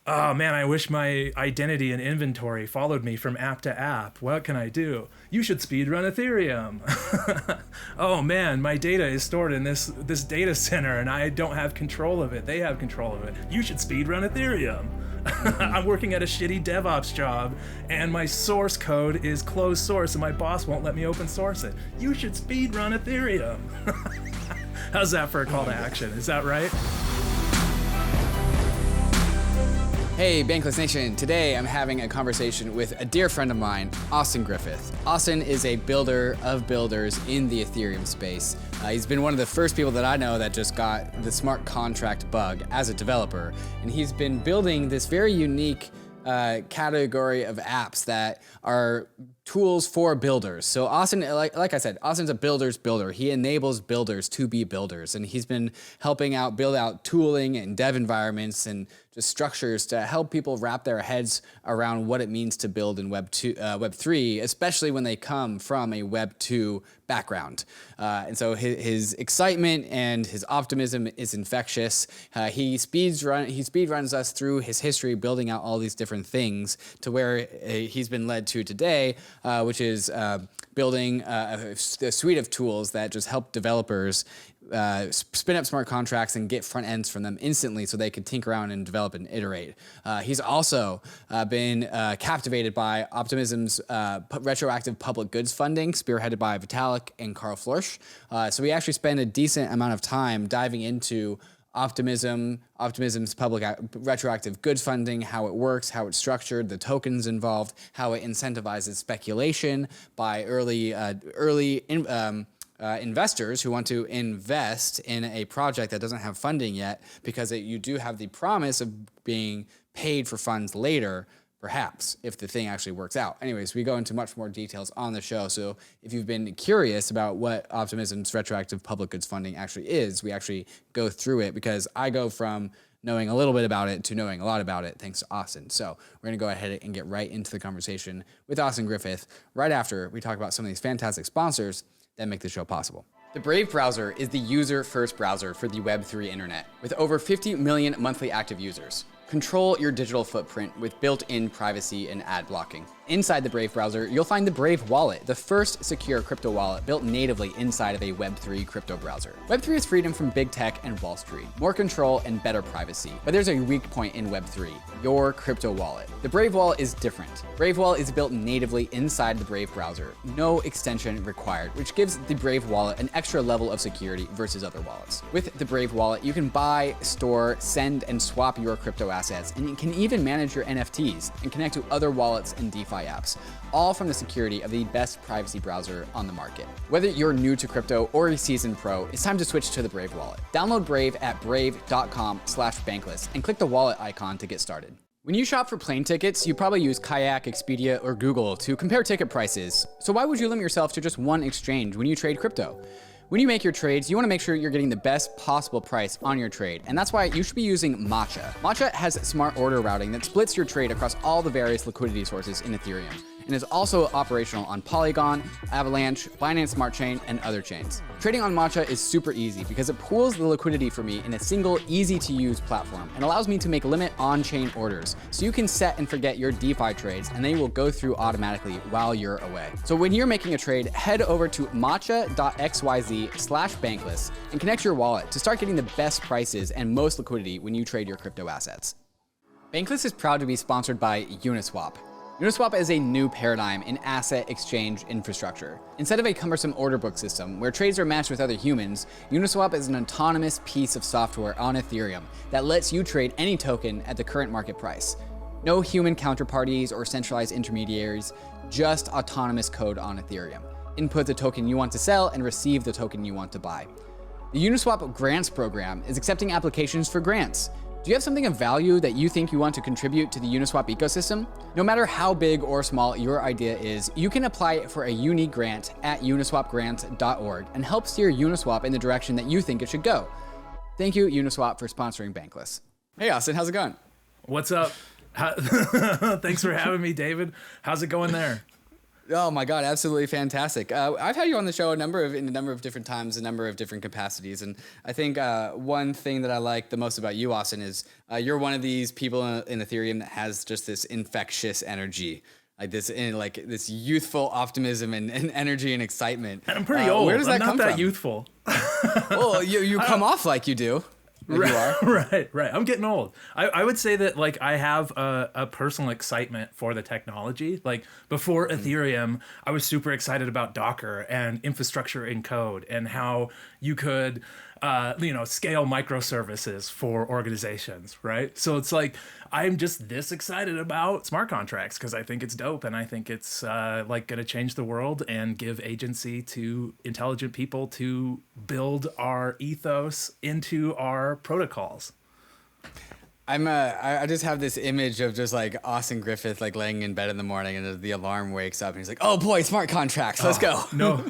Oh man, I wish my identity and inventory followed me from app to app. What can I do? You should speedrun Ethereum. Oh man, my data is stored in this data center and I don't have control of it. They have control of it. You should speedrun Ethereum. I'm working at a shitty DevOps job and my source code is closed source and my boss won't let me open source it. You should speedrun Ethereum. How's that for a call to action? Is that right? Hey, Bankless Nation. Today I'm having a conversation with a dear friend of mine, Austin Griffith. Austin is a builder of builders in the Ethereum space. He's been one of the first people that I know that just got the smart contract bug as a developer. And he's been building this very unique category of apps that are tools for builders. So Austin, like I said, Austin's a builder's builder. He enables builders to be builders, and he's been helping out build out tooling and dev environments and just structures to help people wrap their heads around what it means to build in Web3, especially when they come from a Web 2 background. And so his excitement and his optimism is infectious. He speedruns us through his history, building out all these different things to where he's been led to today, which is building a suite of tools that just help developers spin up smart contracts and get front ends from them instantly so they can tinker around and develop and iterate. He's also been captivated by Optimisms retroactive public goods funding, spearheaded by Vitalik and Karl Floersch. So we actually spend a decent amount of time diving into Optimism's public retroactive goods funding, how it works, how it's structured, the tokens involved, how it incentivizes speculation by early investors who want to invest in a project that doesn't have funding yet, because you do have the promise of being paid for funds later, perhaps, if the thing actually works out. Anyways, we go into much more details on the show. So if you've been curious about what Optimism's retroactive public goods funding actually is, we actually go through it, because I go from knowing a little bit about it to knowing a lot about it thanks to Austin. So we're gonna go ahead and get right into the conversation with Austin Griffith right after we talk about some of these fantastic sponsors that make the show possible. The Brave browser is the user-first browser for the Web3 internet, with over 50 million monthly active users. Control your digital footprint with built-in privacy and ad blocking. Inside the Brave browser, you'll find the Brave Wallet, the first secure crypto wallet built natively inside of a Web3 crypto browser. Web3 is freedom from big tech and Wall Street, more control and better privacy. But there's a weak point in Web3, your crypto wallet. The Brave Wallet is different. Brave Wallet is built natively inside the Brave browser, no extension required, which gives the Brave Wallet an extra level of security versus other wallets. With the Brave Wallet, you can buy, store, send, and swap your crypto assets, and you can even manage your NFTs and connect to other wallets and DeFi apps, all from the security of the best privacy browser on the market. Whether you're new to crypto or a seasoned pro, it's time to switch to the Brave Wallet. Download Brave at brave.com/bankless and click the wallet icon to get started. When you shop for plane tickets, you probably use Kayak, Expedia, or Google to compare ticket prices. So why would you limit yourself to just one exchange when you trade crypto? When you make your trades, you want to make sure you're getting the best possible price on your trade, and that's why you should be using MATCHA. MATCHA has smart order routing that splits your trade across all the various liquidity sources in Ethereum, and is also operational on Polygon, Avalanche, Binance Smart Chain, and other chains. Trading on MATCHA is super easy because it pools the liquidity for me in a single, easy-to-use platform and allows me to make limit on-chain orders, so you can set and forget your DeFi trades and they will go through automatically while you're away. So when you're making a trade, head over to matcha.xyz/bankless and connect your wallet to start getting the best prices and most liquidity when you trade your crypto assets. Bankless is proud to be sponsored by UNISWAP. UNISWAP is a new paradigm in asset exchange infrastructure. Instead of a cumbersome order book system where trades are matched with other humans, UNISWAP is an autonomous piece of software on Ethereum that lets you trade any token at the current market price. No human counterparties or centralized intermediaries, just autonomous code on Ethereum. Input the token you want to sell and receive the token you want to buy. The UNISWAP Grants program is accepting applications for grants. Do you have something of value that you think you want to contribute to the Uniswap ecosystem? No matter how big or small your idea is, you can apply for a unique grant at uniswapgrant.org and help steer Uniswap in the direction that you think it should go. Thank you, Uniswap, for sponsoring Bankless. Hey, Austin, how's it going? What's up? Thanks for having me, David. How's it going there? Oh my God, absolutely fantastic. I've had you on the show in a number of different times, a number of different capacities. And I think one thing that I like the most about you, Austin, is you're one of these people in Ethereum that has just this infectious energy. Like this youthful optimism and energy and excitement. And I'm pretty old. Where does that I'm come not that from? youthful. Well, you come off like you do. Like you are. Right. I'm getting old. I would say that like I have a personal excitement for the technology. Like before Ethereum, I was super excited about Docker and infrastructure in code and how you could scale microservices for organizations, right? So it's like I'm just this excited about smart contracts because I think it's dope and I think it's like going to change the world and give agency to intelligent people to build our ethos into our protocols. I just have this image of just like Austin Griffith like laying in bed in the morning and the alarm wakes up and he's like, oh boy, smart contracts, let's go. No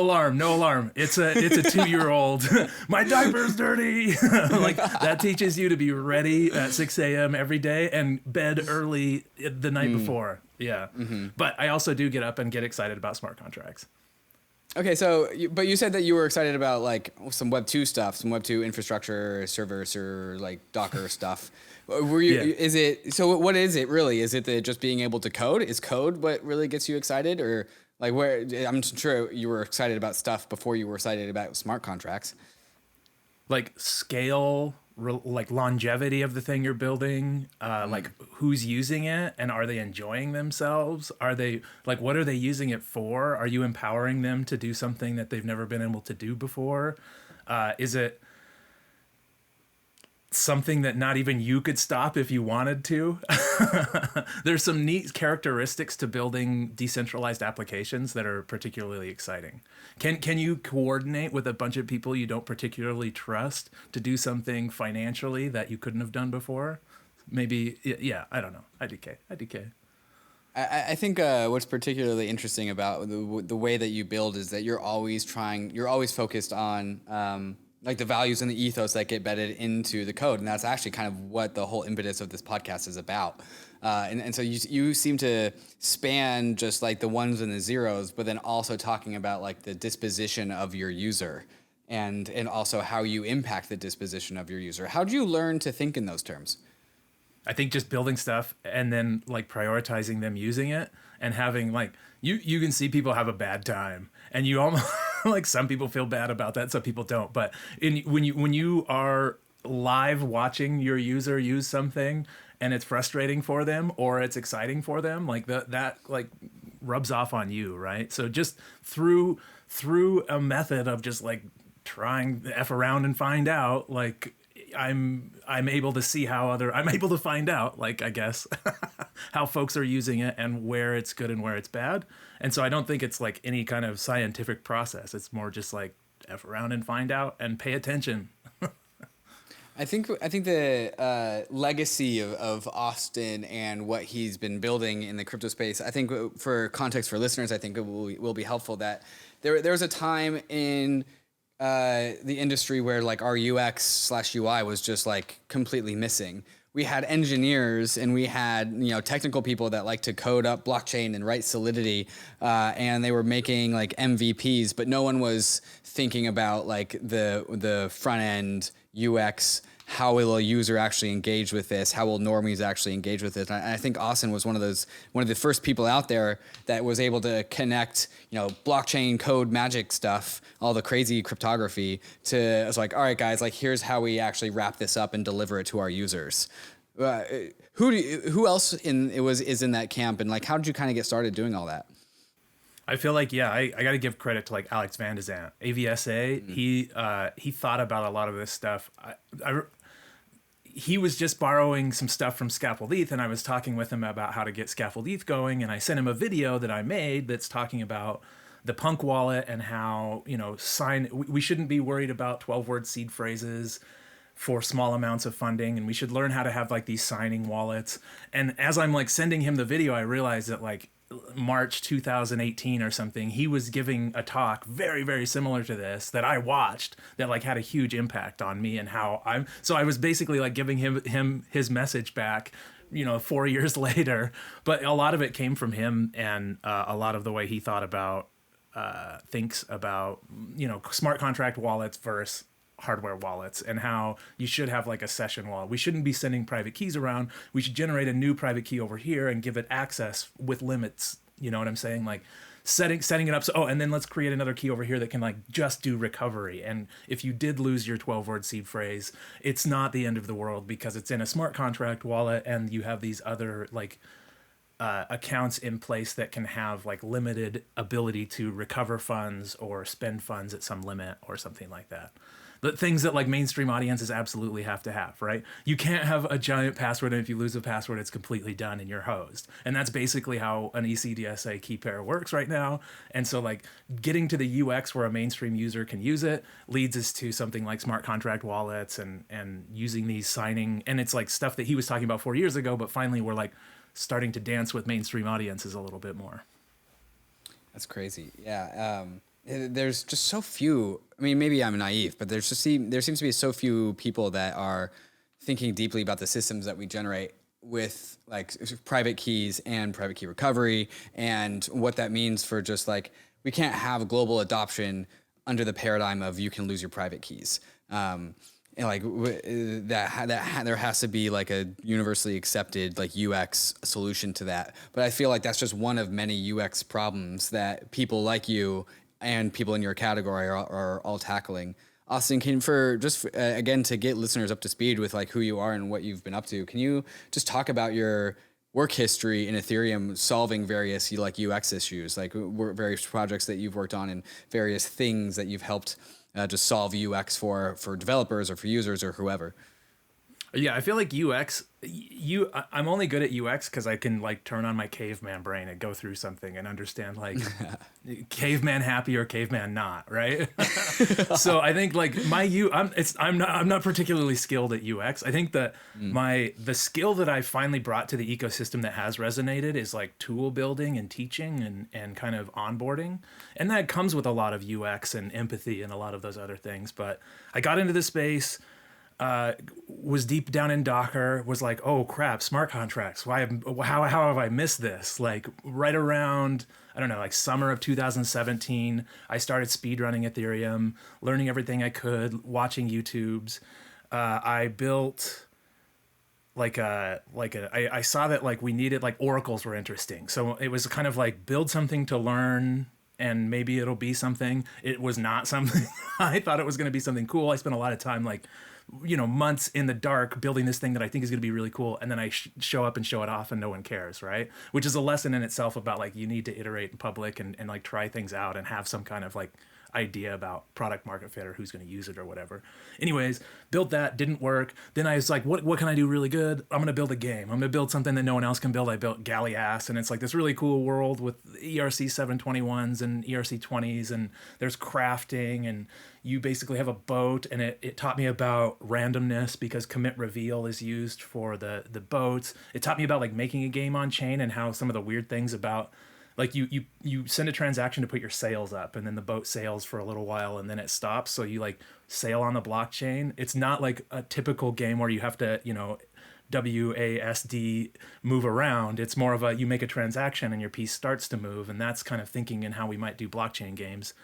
alarm. It's a 2-year-old. My diaper's dirty. Like that teaches you to be ready at 6 a.m. every day and bed early the night before. Yeah. Mm-hmm. But I also do get up and get excited about smart contracts. Okay, so but you said that you were excited about like some Web2 stuff, some Web2 infrastructure, servers, or like Docker stuff. Were you? Yeah. Is it? So what is it really? Is it just being able to code? Is code what really gets you excited, or like where? I'm sure you were excited about stuff before you were excited about smart contracts. Like scale, like longevity of the thing you're building, like who's using it and are they enjoying themselves? Are they like, what are they using it for? Are you empowering them to do something that they've never been able to do before? Is it something that not even you could stop if you wanted to? There's some neat characteristics to building decentralized applications that are particularly exciting. Can you coordinate with a bunch of people you don't particularly trust to do something financially that you couldn't have done before? Maybe, yeah, I don't know. IDK. I think what's particularly interesting about the way that you build is that you're always focused on like the values and the ethos that get embedded into the code. And that's actually kind of what the whole impetus of this podcast is about. And so you seem to span just like the ones and the zeros, but then also talking about like the disposition of your user and also how you impact the disposition of your user. How did you learn to think in those terms? I think just building stuff and then like prioritizing them using it and having like, you can see people have a bad time and you almost like some people feel bad about that. Some people don't. But when you are live watching your user use something and it's frustrating for them or it's exciting for them, like that like rubs off on you, right? So just through a method of just like trying to F around and find out, like I'm able to see I'm able to find out, like, I guess, how folks are using it and where it's good and where it's bad. And so I don't think it's like any kind of scientific process. It's more just like F around and find out and pay attention. I think the legacy of Austin and what he's been building in the crypto space, I think for context for listeners, I think it will be helpful that there was a time in the industry where like our UX/UI was just like completely missing. We had engineers and we had technical people that like to code up blockchain and write Solidity, and they were making like MVPs, but no one was thinking about like the front end UX. How will a user actually engage with this? How will normies actually engage with this? And I think Austin was one of the first people out there that was able to connect, blockchain code magic stuff, all the crazy cryptography to, it's like, all right, guys, like here's how we actually wrap this up and deliver it to our users. Who else is in that camp, and like how did you kind of get started doing all that? I feel like, yeah, I got to give credit to like Alex Van de Zandt, AVSA. Mm-hmm. He thought about a lot of this stuff. He was just borrowing some stuff from Scaffold-ETH, and I was talking with him about how to get Scaffold-ETH going, and I sent him a video that I made that's talking about the Punk wallet and how, we shouldn't be worried about 12-word seed phrases for small amounts of funding, and we should learn how to have like these signing wallets. And as I'm like sending him the video, I realized that like March 2018 or something, he was giving a talk very, very similar to this that I watched that like had a huge impact on me and how so I was basically like giving him his message back 4 years later. But a lot of it came from him, and a lot of the way he thinks about smart contract wallets versus hardware wallets, and how you should have like a session wallet. We shouldn't be sending private keys around. We should generate a new private key over here and give it access with limits. You know what I'm saying? Like setting it up. So, and then let's create another key over here that can like just do recovery. And if you did lose your 12-word seed phrase, it's not the end of the world because it's in a smart contract wallet, and you have these other like accounts in place that can have like limited ability to recover funds or spend funds at some limit or something like that. The things that like mainstream audiences absolutely have to have, right? You can't have a giant password, and if you lose a password, it's completely done and you're hosed. And that's basically how an ECDSA key pair works right now. And so like getting to the UX where a mainstream user can use it leads us to something like smart contract wallets and using these signing. And it's like stuff that he was talking about 4 years ago, but finally we're like starting to dance with mainstream audiences a little bit more. That's crazy. Yeah. There's just so few. I mean, maybe I'm naive, but there seems to be so few people that are thinking deeply about the systems that we generate with like private keys and private key recovery, and what that means for just like, we can't have global adoption under the paradigm of you can lose your private keys. And like there has to be like a universally accepted like UX solution to that. But I feel like that's just one of many UX problems that people like you and people in your category are all tackling. Austin, again, to get listeners up to speed with like who you are and what you've been up to, can you just talk about your work history in Ethereum solving various like UX issues, like various projects that you've worked on and various things that you've helped just solve UX for developers or for users or whoever? Yeah, I feel like UX, I'm only good at UX because I can like turn on my caveman brain and go through something and understand like caveman happy or caveman not, right? So I think like I'm not particularly skilled at UX. I think that the skill that I finally brought to the ecosystem that has resonated is like tool building and teaching and kind of onboarding, and that comes with a lot of UX and empathy and a lot of those other things. But I got into the space. Was deep down in Docker, was like, oh crap, smart contracts. How have I missed this? Like right around, I don't know, like summer of 2017, I started speedrunning Ethereum, learning everything I could, watching YouTubes. I built I saw that like we needed, like oracles were interesting. So it was kind of like build something to learn and maybe it'll be something. It was not something. I thought it was going to be something cool. I spent a lot of time like, months in the dark building this thing that I think is going to be really cool. And then I show up and show it off and no one cares, right? Which is a lesson in itself about like, you need to iterate in public and like try things out and have some kind of like idea about product market fit or who's going to use it or whatever. Anyways, built that, didn't work. Then I was like, what can I do really good? I'm going to build a game. I'm going to build something that no one else can build. I built Gallias, and it's like this really cool world with ERC 721s and ERC 20s, and there's crafting, and you basically have a boat, and it taught me about randomness because commit reveal is used for the boats. It taught me about like making a game on chain and how some of the weird things about like you send a transaction to put your sails up, and then the boat sails for a little while and then it stops. So you like sail on the blockchain. It's not like a typical game where you have to, WASD move around. It's more of you make a transaction and your piece starts to move. And that's kind of thinking in how we might do blockchain games.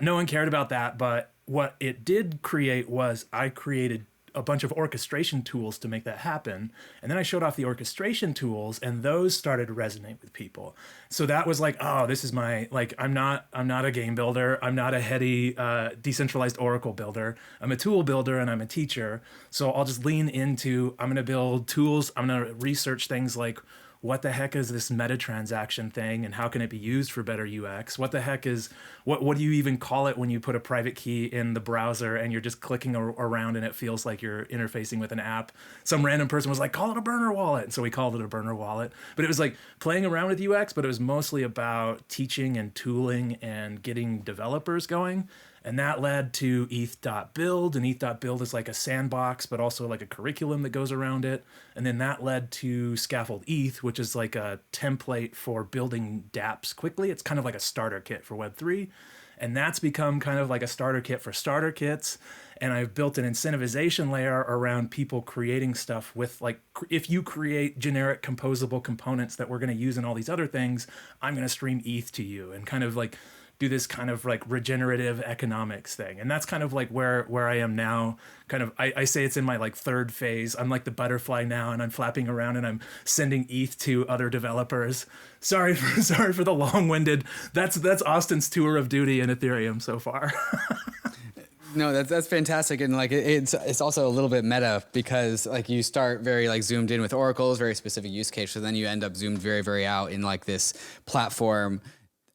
No one cared about that. But what it did create was I created a bunch of orchestration tools to make that happen. And then I showed off the orchestration tools, and those started to resonate with people. So that was like, oh, this is I'm not a game builder. I'm not a heady decentralized Oracle builder. I'm a tool builder and I'm a teacher. So I'll just lean into, I'm going to build tools. I'm going to research things like, what the heck is this meta transaction thing and how can it be used for better UX? What the heck is, what do you even call it when you put a private key in the browser and you're just clicking around and it feels like you're interfacing with an app? Some random person was like, call it a burner wallet. And so we called it a burner wallet. But it was like playing around with UX, but it was mostly about teaching and tooling and getting developers going. And that led to ETH.Build, and ETH.Build is like a sandbox, but also like a curriculum that goes around it. And then that led to Scaffold-ETH, which is like a template for building dApps quickly. It's kind of like a starter kit for Web3. And that's become kind of like a starter kit for starter kits. And I've built an incentivization layer around people creating stuff with like, if you create generic composable components that we're going to use in all these other things, I'm going to stream ETH to you and kind of like do this kind of like regenerative economics thing. And that's kind of like where I am now. Kind of, I say it's in my like third phase. I'm like the butterfly now, and I'm flapping around and I'm sending ETH to other developers. Sorry for the long-winded. That's Austin's tour of duty in Ethereum so far. No, that's fantastic, and like it's also a little bit meta because like you start very like zoomed in with oracles, very specific use case, so then you end up zoomed very, very out in like this platform.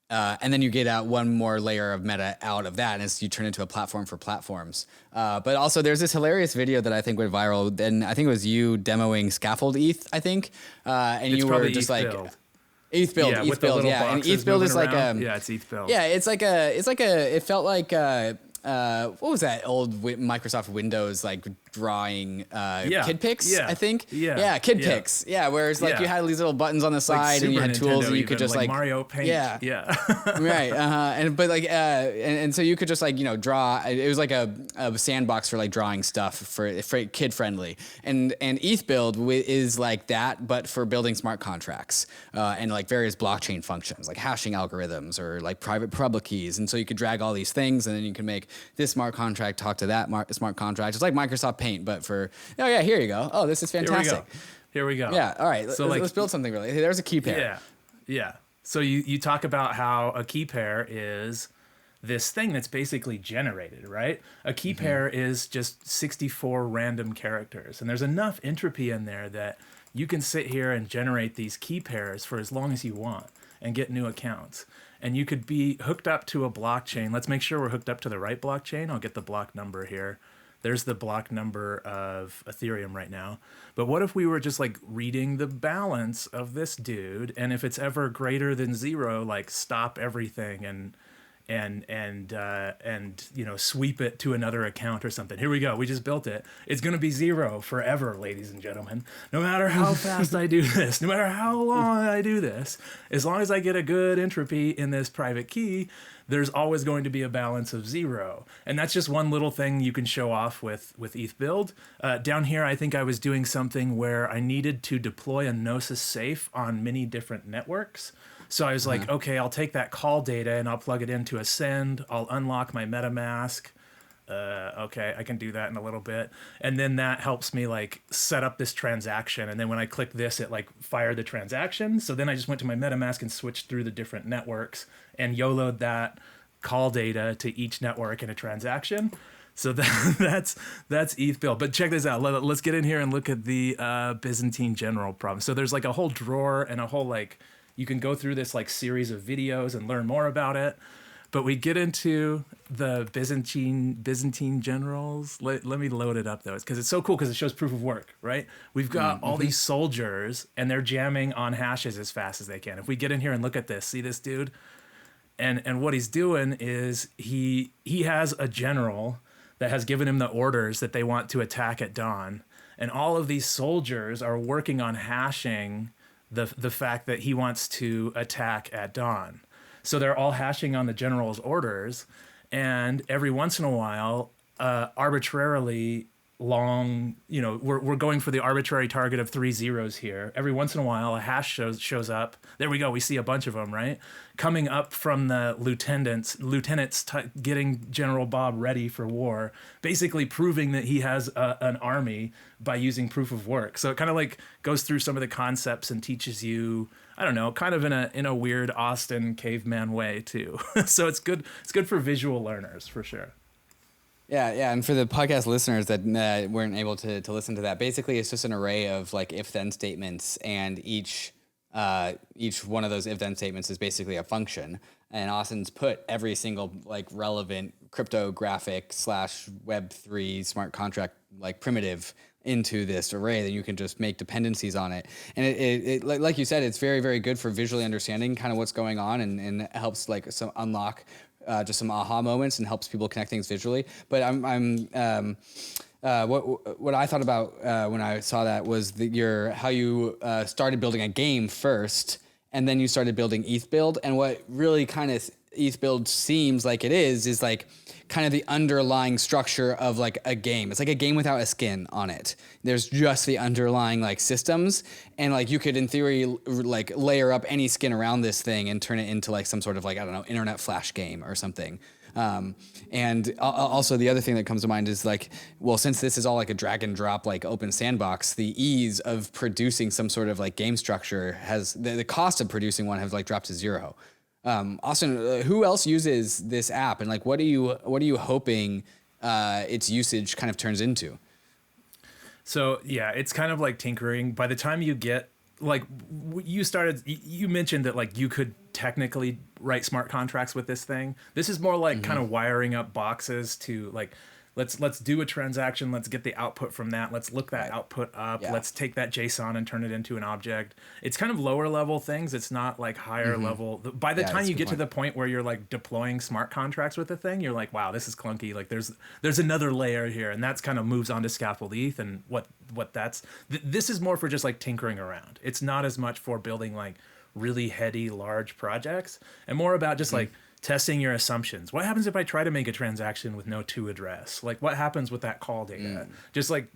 And then you get out one more layer of meta out of that, and it's, you turn into a platform for platforms. But also, there's this hilarious video that I think went viral, and I think it was you demoing Scaffold-ETH, I think, and It's you were just like ETH.Build. ETH.Build, Yeah, with ETH.Build, the yeah, and boxes ETH.Build is moving like around. Yeah, it's ETH.Build. yeah, it's like it felt like what was that old Microsoft Windows like drawing kid pics, yeah, I think. yeah, Kid yeah. pics. Yeah, whereas like Yeah. you had these little buttons on the Like side and you Super had tools Nintendo and you could even, just like like Mario Paint. Yeah. Yeah. Right. And but like and so you could just like, you know, draw. It was like a sandbox for like drawing stuff for kid friendly. And ETH.Build is like that, but for building smart contracts and like various blockchain functions like hashing algorithms or like private public keys. And so you could drag all these things and then you can make this smart contract talk to that smart contract. It's like Microsoft Paint, but for here you go. Oh, this is fantastic. Here we go. Yeah. All right. So let's build something really. There's a key pair. Yeah. So you talk about how a key pair is this thing that's basically generated, right? A key pair is just 64 random characters. And there's enough entropy in there that you can sit here and generate these key pairs for as long as you want and get new accounts. And you could be hooked up to a blockchain. Let's make sure we're hooked up to the right blockchain. I'll get the block number here. There's the block number of Ethereum right now. But what if we were just like reading the balance of this dude, and if it's ever greater than 0, like stop everything and you know, sweep it to another account or something. Here we go. We just built it. It's going to be 0 forever, ladies and gentlemen. No matter how fast I do this, no matter how long I do this, as long as I get a good entropy in this private key, there's always going to be a balance of 0. And that's just one little thing you can show off with ETH.Build. Down here, I think I was doing something where I needed to deploy a Gnosis safe on many different networks. So I was like, okay, I'll take that call data and I'll plug it into Ascend. I'll unlock my MetaMask. Okay, I can do that in a little bit. And then that helps me like set up this transaction. And then when I click this, it like fired the transaction. So then I just went to my MetaMask and switched through the different networks and YOLO'd that call data to each network in a transaction. So that's ETH.Build. But check this out. Let's get in here and look at the Byzantine general problem. So there's like a whole drawer and a whole like, you can go through this like series of videos and learn more about it. But we get into the Byzantine generals. Let me load it up though, because it's so cool because it shows proof of work, right? We've got all these soldiers and they're jamming on hashes as fast as they can. If we get in here and look at this, see this dude? And what he's doing is he has a general that has given him the orders that they want to attack at dawn. And all of these soldiers are working on hashing the fact that he wants to attack at dawn. So they're all hashing on the general's orders, and every once in a while, arbitrarily long, you know, we're going for the arbitrary target of 3 zeros here. Every once in a while, a hash shows up. There we go. We see a bunch of them, right? Coming up from the lieutenants getting General Bob ready for war, basically proving that he has an army by using proof of work. So it kind of like goes through some of the concepts and teaches you, I don't know, kind of in a weird Austin caveman way too. So it's good. It's good for visual learners for sure. Yeah, and for the podcast listeners that weren't able to listen to that, basically it's just an array of like if-then statements, and each one of those if-then statements is basically a function. And Austin's put every single like relevant cryptographic / Web3 smart contract like primitive into this array that you can just make dependencies on it. And it like you said, it's very, very good for visually understanding kind of what's going on, and helps like unlock just some aha moments and helps people connect things visually. But what I thought about when I saw that was how you started building a game first, and then you started building ETH.Build. And what really kind of ETH.Build seems like it is like kind of the underlying structure of like a game. It's like a game without a skin on it. There's just the underlying like systems, and like you could in theory like layer up any skin around this thing and turn it into like some sort of like, I don't know, internet flash game or something. And also the other thing that comes to mind is like, well, since this is all like a drag and drop, like open sandbox, the ease of producing some sort of like game structure has the cost of producing one has like dropped to zero. Austin, who else uses this app, and like, what are you hoping its usage kind of turns into? So yeah, it's kind of like tinkering. By the time you get like you mentioned that like you could technically write smart contracts with this thing. This is more like kind of wiring up boxes to like, let's do a transaction. Let's get the output from that. Let's look that output up. Yeah. Let's take that JSON and turn it into an object. It's kind of lower level things. It's not like higher level. By the time you get to the point where you're like deploying smart contracts with the thing, you're like, wow, this is clunky. Like there's another layer here, and that's kind of moves on to Scaffold-ETH and what that's. This is more for just like tinkering around. It's not as much for building like really heady large projects, and more about just like testing your assumptions. What happens if I try to make a transaction with no to address? Like what happens with that call data? Just like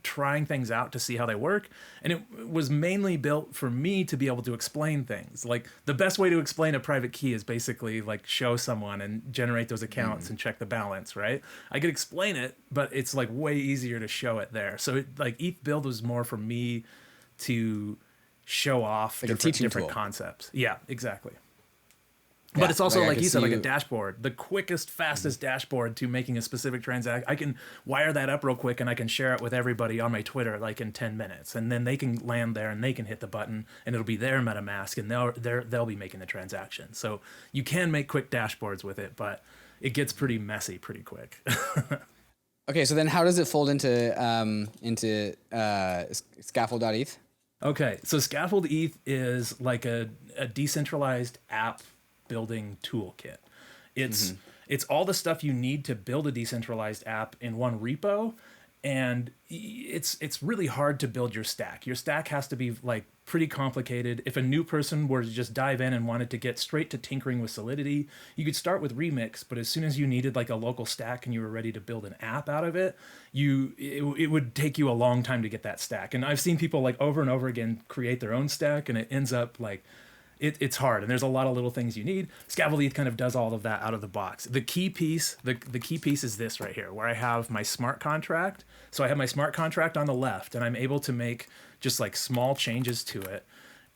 trying things out to see how they work. And it was mainly built for me to be able to explain things. Like the best way to explain a private key is basically like show someone and generate those accounts and check the balance, right? I could explain it, but it's like way easier to show it there. So it, like ETH.Build was more for me to show off like different concepts. Yeah, exactly. But it's also, like you said, like a dashboard, the quickest, fastest dashboard to making a specific transaction. I can wire that up real quick and I can share it with everybody on my Twitter like in 10 minutes. And then they can land there and they can hit the button and it'll be their MetaMask and they'll be making the transaction. So you can make quick dashboards with it, but it gets pretty messy pretty quick. Okay, so then how does it fold into Scaffold.ETH? Okay, so Scaffold-ETH is like a decentralized app building toolkit. It's all the stuff you need to build a decentralized app in one repo, and it's really hard to build your stack. Your stack has to be like pretty complicated. If a new person were to just dive in and wanted to get straight to tinkering with Solidity, you could start with Remix, but as soon as you needed like a local stack and you were ready to build an app out of it, it would take you a long time to get that stack. And I've seen people like over and over again create their own stack, and it ends up like it's hard, and there's a lot of little things you need. Scaffold-ETH kind of does all of that out of the box. The key piece is this right here, where I have my smart contract. So I have my smart contract on the left, and I'm able to make just like small changes to it,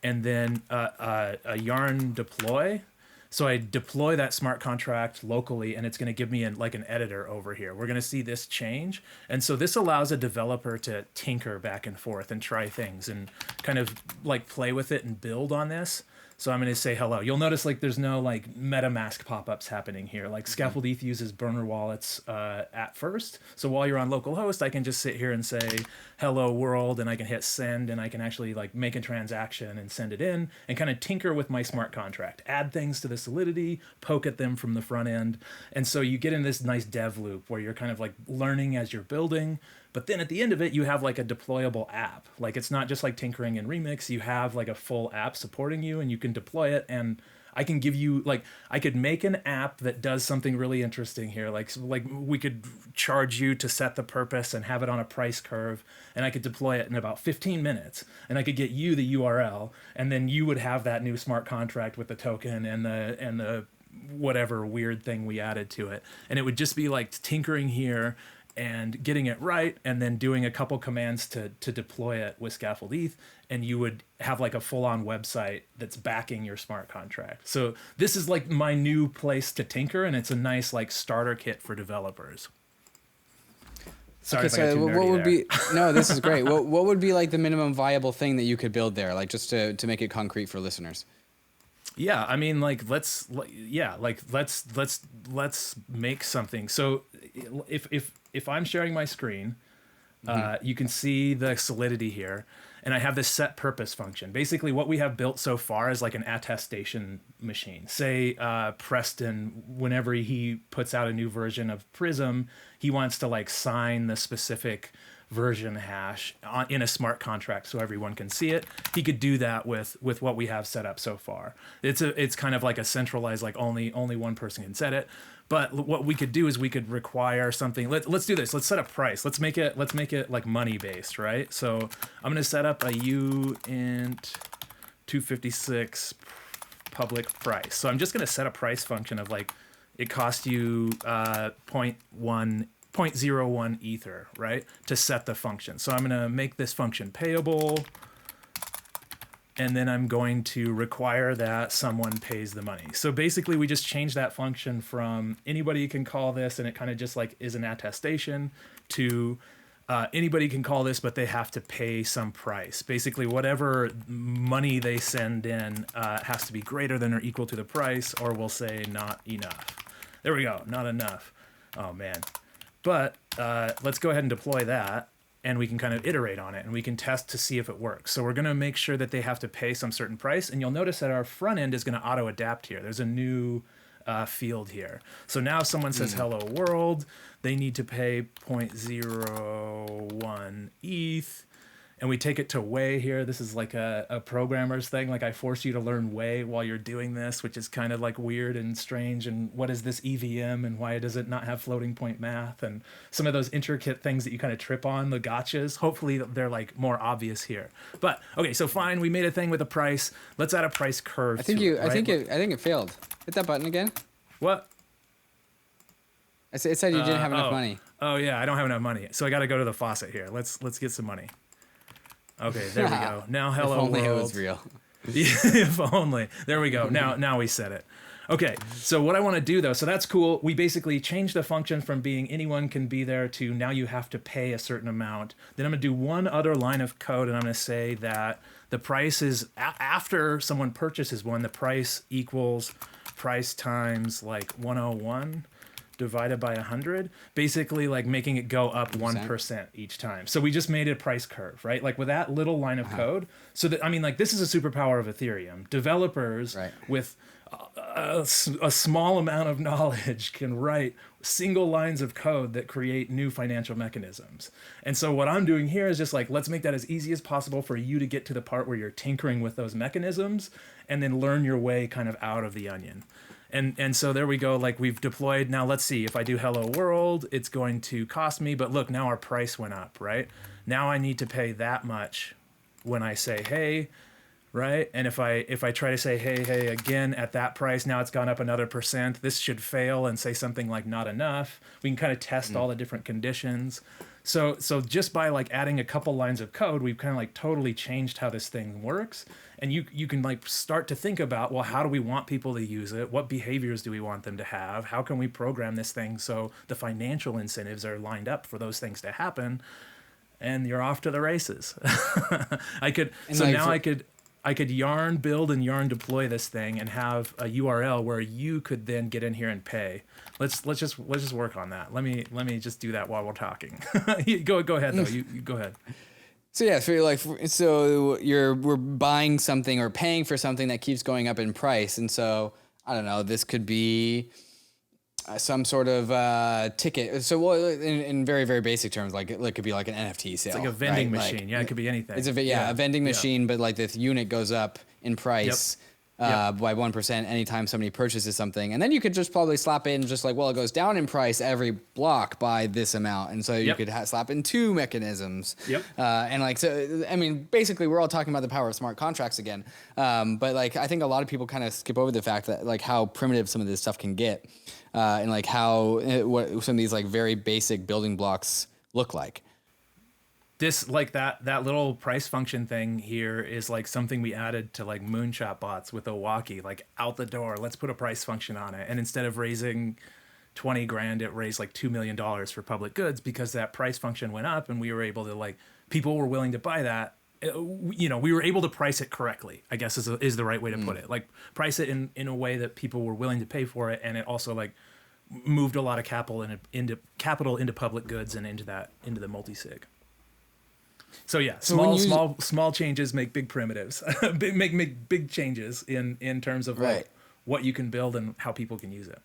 and then a yarn deploy. So I deploy that smart contract locally, and it's going to give me like an editor over here. We're going to see this change. And so this allows a developer to tinker back and forth and try things and kind of like play with it and build on this. So I'm going to say hello. You'll notice like there's no like MetaMask pop-ups happening here. Like Scaffold-ETH uses burner wallets at first. So while you're on localhost, I can just sit here and say hello world, and I can hit send, and I can actually like make a transaction and send it in and kind of tinker with my smart contract, add things to the Solidity, poke at them from the front end. And so you get in this nice dev loop where you're kind of like learning as you're building. But then at the end of it, you have like a deployable app. Like it's not just like tinkering in Remix. You have like a full app supporting you, and you can deploy it. And I can give you like, I could make an app that does something really interesting here. Like we could charge you to set the purpose and have it on a price curve. And I could deploy it in about 15 minutes. And I could get you the URL. And then you would have that new smart contract with the token and the whatever weird thing we added to it. And it would just be like tinkering here and getting it right, and then doing a couple commands to deploy it with Scaffold-ETH, and you would have like a full-on website that's backing your smart contract. So this is like my new place to tinker, and it's a nice like starter kit for developers. Sorry, okay, so what would be no, this is great. What would be like the minimum viable thing that you could build there, like just to make it concrete for listeners? Yeah, I mean, like let's make something. So if I'm sharing my screen, you can see the Solidity here, and I have this set purpose function. Basically, what we have built so far is like an attestation machine. Say Preston, whenever he puts out a new version of Prism, he wants to like sign the specific version hash in a smart contract so everyone can see it. He could do that with what we have set up so far. It's kind of like a centralized, like only one person can set it. But what we could do is we could require something. Let's do this. Let's set a price. Let's make it like money based, right? So I'm gonna set up a uint 256 public price. So I'm just gonna set a price function of like it cost you 0.01 ether, right, to set the function. So I'm gonna make this function payable. And then I'm going to require that someone pays the money. So basically we just change that function from anybody can call this and it kind of just like is an attestation to anybody can call this, but they have to pay some price. Basically whatever money they send in has to be greater than or equal to the price, or we'll say not enough. There we go, not enough. Oh man. But let's go ahead and deploy that. And we can kind of iterate on it and we can test to see if it works. So we're going to make sure that they have to pay some certain price. And you'll notice that our front end is going to auto adapt here. There's a new field here. So now if someone says hello world, they need to pay 0.01 ETH. And we take it to Way here. This is like a programmer's thing. Like I force you to learn Way while you're doing this, which is kind of like weird and strange. And what is this EVM and why does it not have floating point math? And some of those intricate things that you kind of trip on, the gotchas. Hopefully they're like more obvious here. But okay, so fine. We made a thing with a price. Let's add a price curve. I think it failed. Hit that button again. What? It said you didn't have enough money. Oh yeah, I don't have enough money. So I got to go to the faucet here. Let's get some money. Okay, there we go. Now, hello if only world. It was real. If only. There we go. Now we set it. Okay, so what I want to do though, so that's cool. We basically changed the function from being anyone can be there to now you have to pay a certain amount. Then I'm going to do one other line of code and I'm going to say that the price is, after someone purchases one, the price equals price times like 101 divided by 100, basically like making it go up 1% each time. So we just made a price curve, right? Like with that little line of code. So that, I mean, like this is a superpower of Ethereum. Developers with a small amount of knowledge can write single lines of code that create new financial mechanisms. And so what I'm doing here is just like, let's make that as easy as possible for you to get to the part where you're tinkering with those mechanisms and then learn your way kind of out of the onion. And so there we go, like we've deployed. Now let's see, if I do hello world, it's going to cost me, but look, now our price went up, right? Now I need to pay that much when I say, hey, right? And if I try to say, hey, again, at that price, now it's gone up another %. This should fail and say something like not enough. We can kind of test all the different conditions. So just by like adding a couple lines of code, we've kind of like totally changed how this thing works. And you can like start to think about, well, how do we want people to use it? What behaviors do we want them to have? How can we program this thing so the financial incentives are lined up for those things to happen? And you're off to the races. I could yarn build and yarn deploy this thing and have a URL where you could then get in here and pay. Let's just work on that. Let me just do that while we're talking. Go ahead though. You go ahead. So yeah, we're buying something or paying for something that keeps going up in price, and so I don't know. This could be some sort of ticket. So in very, very basic terms, like it could be like an NFT sale. It's like a vending machine. Like, yeah, it could be anything. It's a vending machine, but like this unit goes up in price by 1% anytime somebody purchases something. And then you could just probably slap in just like, well, it goes down in price every block by this amount. And so you could slap in two mechanisms. And like, so, I mean, basically we're all talking about the power of smart contracts again. But like, I think a lot of people kind of skip over the fact that like how primitive some of this stuff can get. And like what some of these like very basic building blocks look like. This like that little price function thing here is like something we added to like moonshot bots with Owaki, like out the door. Let's put a price function on it. And instead of raising 20 grand, it raised like $2 million for public goods because that price function went up and we were able to like, people were willing to buy that. You know, we were able to price it correctly, I guess is the right way to put it. Like price it in a way that people were willing to pay for it. And it also like moved a lot of capital into public goods and into the multi-sig. So yeah, small changes make big primitives, make big changes in terms of like what you can build and how people can use it.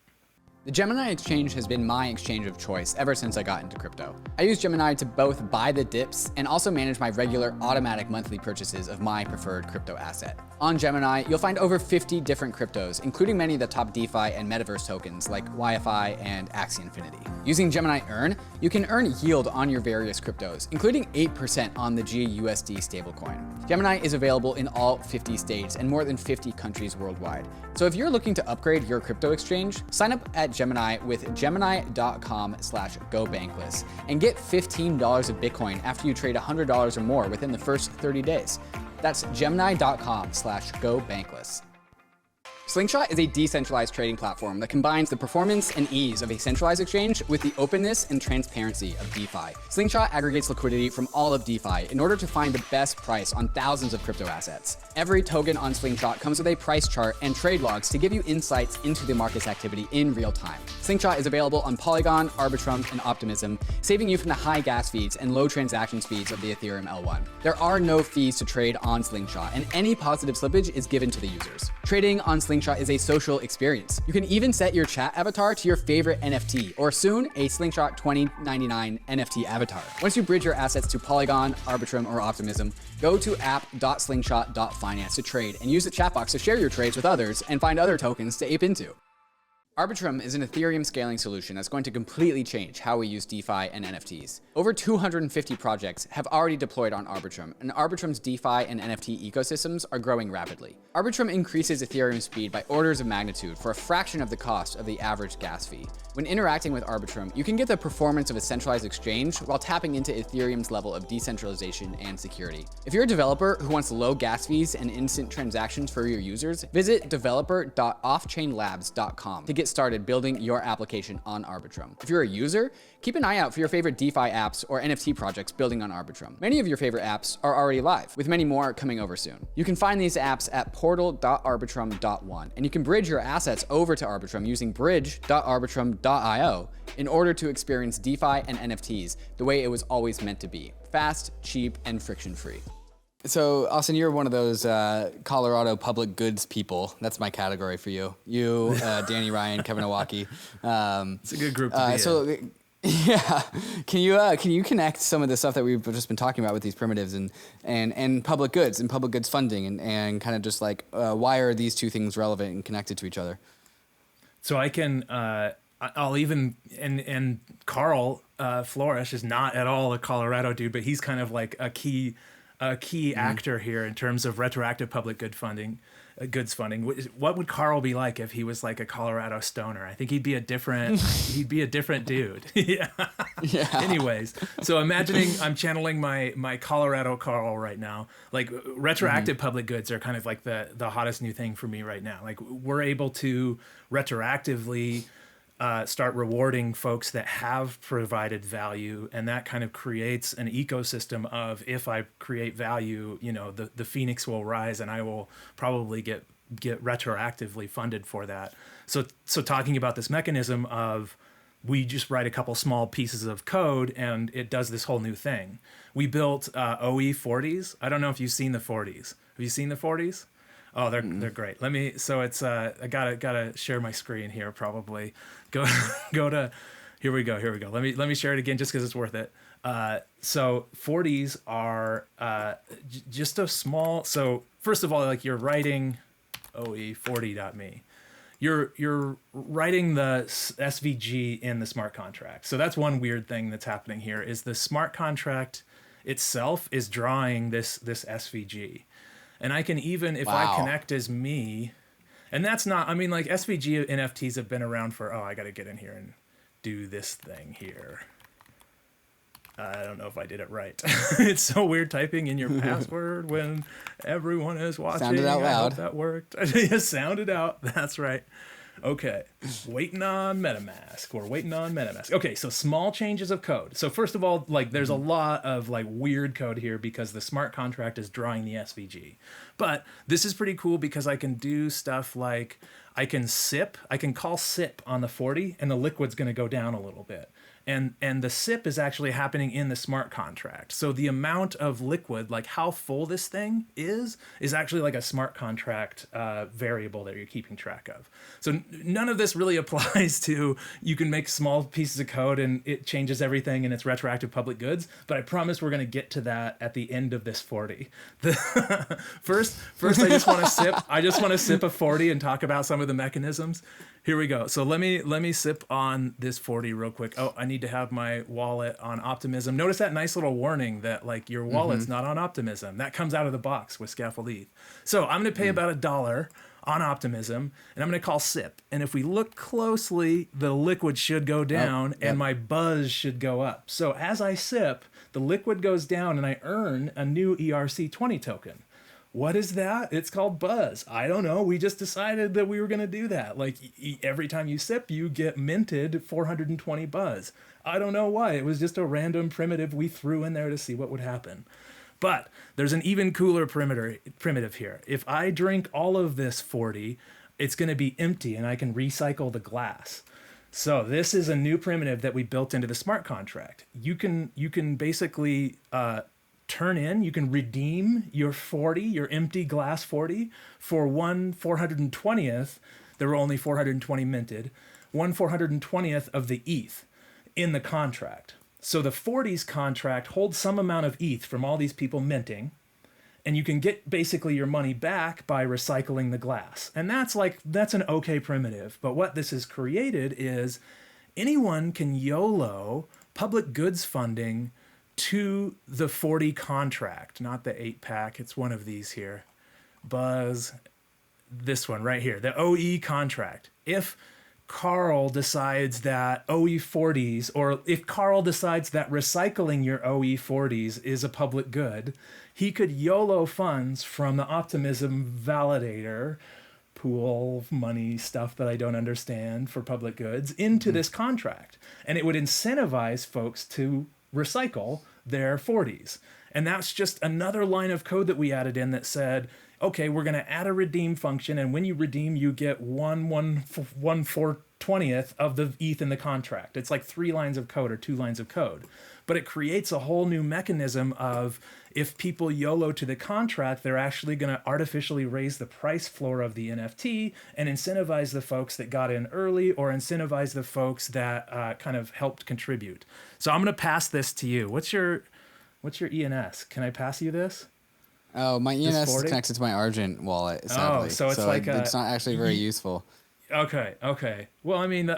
The Gemini exchange has been my exchange of choice ever since I got into crypto. I use Gemini to both buy the dips and also manage my regular automatic monthly purchases of my preferred crypto asset. On Gemini, you'll find over 50 different cryptos, including many of the top DeFi and metaverse tokens like YFI and Axie Infinity. Using Gemini Earn, you can earn yield on your various cryptos, including 8% on the GUSD stablecoin. Gemini is available in all 50 states and more than 50 countries worldwide. So if you're looking to upgrade your crypto exchange, sign up at Gemini with gemini.com/gobankless and get $15 of Bitcoin after you trade $100 or more within the first 30 days. That's gemini.com/gobankless. Slingshot is a decentralized trading platform that combines the performance and ease of a centralized exchange with the openness and transparency of DeFi. Slingshot aggregates liquidity from all of DeFi in order to find the best price on thousands of crypto assets. Every token on Slingshot comes with a price chart and trade logs to give you insights into the market's activity in real time. Slingshot is available on Polygon, ARBITRUM, and Optimism, saving you from the high gas fees and low transaction speeds of the Ethereum L1. There are no fees to trade on Slingshot, and any positive slippage is given to the users. Trading on Slingshot is a social experience. You can even set your chat avatar to your favorite NFT, or soon a Slingshot 2099 NFT avatar. Once you bridge your assets to Polygon, ARBITRUM, or Optimism, go to app.slingshot.finance to trade and use the chat box to share your trades with others and find other tokens to ape into. ARBITRUM is an Ethereum scaling solution that's going to completely change how we use DeFi and NFTs. Over 250 projects have already deployed on ARBITRUM, and ARBITRUM's DeFi and NFT ecosystems are growing rapidly. ARBITRUM increases Ethereum speed by orders of magnitude for a fraction of the cost of the average gas fee. When interacting with ARBITRUM, you can get the performance of a centralized exchange while tapping into Ethereum's level of decentralization and security. If you're a developer who wants low gas fees and instant transactions for your users, visit developer.offchainlabs.com to get started building your application on ARBITRUM. If you're a user, keep an eye out for your favorite DeFi apps or NFT projects building on ARBITRUM. Many of your favorite apps are already live, with many more coming over soon. You can find these apps at portal.arbitrum.one, and you can bridge your assets over to ARBITRUM using bridge.arbitrum.io in order to experience DeFi and NFTs the way it was always meant to be: fast, cheap, and friction-free. So, Austin, you're one of those Colorado public goods people. That's my category for you. You, Danny Ryan, Kevin Owocki. It's a good group to be in. Yeah, can you connect some of the stuff that we've just been talking about with these primitives and public goods and public goods funding and kind of just like why are these two things relevant and connected to each other? So I can I'll even and Karl Floersch is not at all a Colorado dude, but he's kind of like a key actor here in terms of retroactive public goods funding. What would Karl be like if he was like a Colorado stoner? I think he'd be a different dude. Yeah. Anyways, so imagining I'm channeling my Colorado Karl right now. Like retroactive public goods are kind of like the hottest new thing for me right now. Like we're able to retroactively start rewarding folks that have provided value, and that kind of creates an ecosystem of, if I create value, the phoenix will rise and I will probably get retroactively funded for that. So talking about this mechanism of, we just write a couple small pieces of code and it does this whole new thing. We built OE40s. I don't know if you've seen the 40s. Have you seen the 40s? Oh, they're great. So it's I gotta share my screen here probably. Go to here we go. Let me share it again just because it's worth it. So 40s are just a small. So first of all, like you're writing OE40.me. You're writing the SVG in the smart contract. So that's one weird thing that's happening here is the smart contract itself is drawing this SVG. And I can even, if I connect as me, and that's not, I mean, like SVG NFTs have been around for, I got to get in here and do this thing here. I don't know if I did it right. It's so weird typing in your password when everyone is watching. Sound it out loud. I hope that worked. Yeah, sound it out. That's right. Okay, waiting on MetaMask. We're waiting on MetaMask. Okay, so small changes of code. So first of all, like there's a lot of like weird code here because the smart contract is drawing the SVG. But this is pretty cool because I can do stuff like I can call SIP on the 40, and the liquid's going to go down a little bit. And the SIP is actually happening in the smart contract. So the amount of liquid, like how full this thing is actually like a smart contract variable that you're keeping track of. So none of this really applies to, you can make small pieces of code and it changes everything and it's retroactive public goods. But I promise we're going to get to that at the end of this 40. First, I just want to sip a 40 and talk about some of the mechanisms. Here we go. So let me sip on this 40 real quick. Oh, I need to have my wallet on Optimism. Notice that nice little warning that like your wallet's not on Optimism. That comes out of the box with Scaffold-ETH. So I'm going to pay about $1 on Optimism, and I'm going to call SIP. And if we look closely, the liquid should go down and my buzz should go up. So as I sip, the liquid goes down and I earn a new ERC20 token. What is that? It's called buzz. I don't know. We just decided that we were going to do that. Like every time you sip, you get minted 420 buzz. I don't know why. It was just a random primitive we threw in there to see what would happen. But there's an even cooler primitive here. If I drink all of this 40, it's going to be empty and I can recycle the glass. So this is a new primitive that we built into the smart contract. You can basically you can redeem your 40, your empty glass 40, for 1/420th. There were only 420 minted. 1/420th of the ETH in the contract. So the 40s contract holds some amount of ETH from all these people minting, and you can get basically your money back by recycling the glass. And that's an okay primitive. But what this has created is anyone can YOLO public goods funding to the 40 contract, not the 8-pack. It's one of these here. Buzz, this one right here, the OE contract. If Karl decides that OE40s, or if Karl decides that recycling your OE40s is a public good, he could YOLO funds from the Optimism validator pool money stuff that I don't understand for public goods into this contract. And it would incentivize folks to recycle their 40s. And that's just another line of code that we added in that said, okay, we're going to add a redeem function, and when you redeem, you get 1/420th of the ETH in the contract. It's like 3 lines of code or 2 lines of code. But it creates a whole new mechanism of, if people YOLO to the contract, they're actually going to artificially raise the price floor of the NFT and incentivize the folks that got in early, or incentivize the folks that kind of helped contribute. So I'm going to pass this to you. What's your ENS? Can I pass you this? Oh, my ENS is connected to my Argent wallet, sadly. Oh, so it's like it's not actually very useful. Okay. Well, I mean,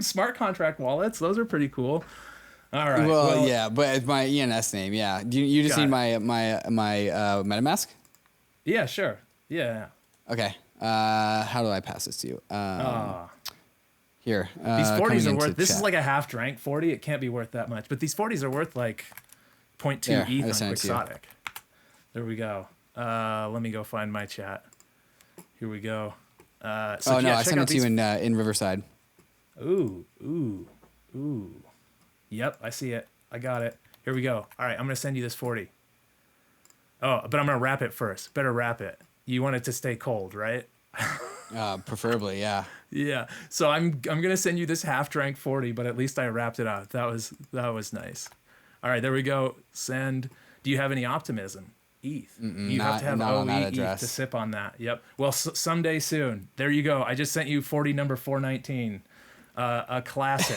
smart contract wallets, those are pretty cool. All right. Well, yeah, but it's my ENS name, yeah. Do you just need my MetaMask? Yeah, sure. Yeah. Okay. How do I pass this to you? Here. These 40s are worth. This is like a half drank 40. It can't be worth that much, but these 40s are worth like 0.2 ETH on Quixotic. There we go. Let me go find my chat. Here we go. I sent it to you in Riverside. Ooh. Yep, I see it. I got it. Here we go. All right, I'm going to send you this 40. Oh, but I'm going to wrap it first. Better wrap it. You want it to stay cold, right? Preferably, yeah. Yeah. So I'm going to send you this half-drank 40, but at least I wrapped it up. That was nice. All right, there we go. Send. Do you have any Optimism? ETH. You have to have OE ETH to sip on that. Yep. Well, someday soon. There you go. I just sent you 40 number 419. A classic.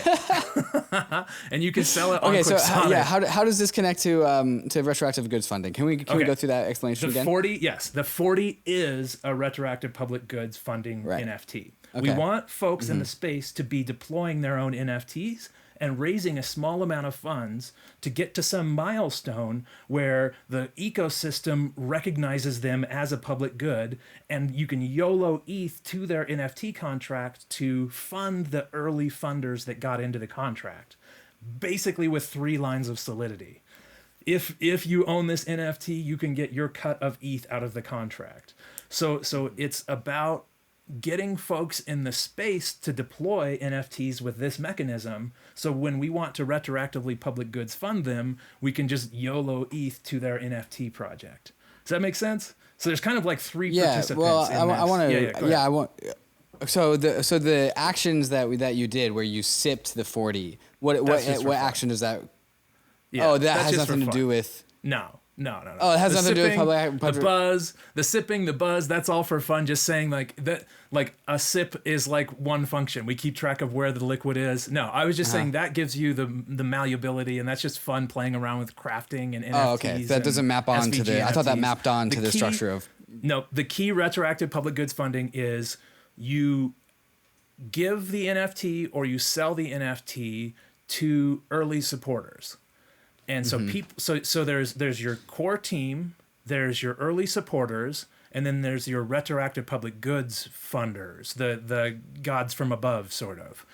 And you can sell it on Quixotic. So how does this connect to retroactive goods funding? Can we go through that explanation again? The 40 is a retroactive public goods funding NFT. Okay. We want folks in the space to be deploying their own NFTs and raising a small amount of funds to get to some milestone where the ecosystem recognizes them as a public good, and you can YOLO ETH to their NFT contract to fund the early funders that got into the contract, basically with 3 lines of solidity. If you own this NFT, you can get your cut of ETH out of the contract. So it's about getting folks in the space to deploy NFTs with this mechanism. So when we want to retroactively public goods fund them, we can just YOLO ETH to their NFT project. Does that make sense? So there's kind of like 3 participants. Well, I want to. So the actions that you did where you sipped the 40, what action does that? Yeah, oh, that that's has just nothing for to do fun. with. No. Oh, it has The nothing to do with sipping, public. the buzz, the sipping, the buzz, that's all for fun. Just saying like that, like a sip is like one function. We keep track of where the liquid is. No, I was just saying that gives you the malleability, and that's just fun playing around with crafting and NFTs. Oh, okay. That doesn't map on to the. I thought that mapped on to the structure of. No, the key retroactive public goods funding is you give the NFT or you sell the NFT to early supporters. And so so there's your core team, there's your early supporters, and then there's your retroactive public goods funders, the gods from above sort of.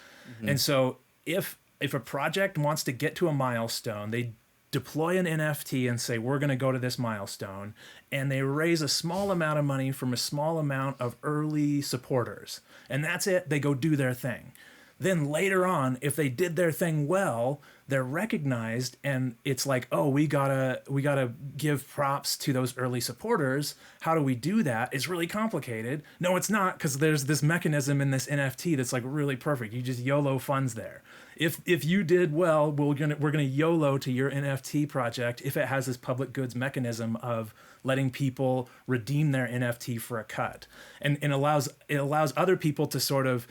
And so if a project wants to get to a milestone, they deploy an NFT and say, we're going to go to this milestone, and they raise a small amount of money from a small amount of early supporters. And that's it. They go do their thing. Then later on, if they did their thing well, they're recognized, and it's like, oh, we gotta give props to those early supporters. How do we do that? It's really complicated. No, it's not, because there's this mechanism in this NFT that's like really perfect. You just YOLO funds there. If you did well, we're gonna YOLO to your NFT project if it has this public goods mechanism of letting people redeem their NFT for a cut, and it allows other people to sort of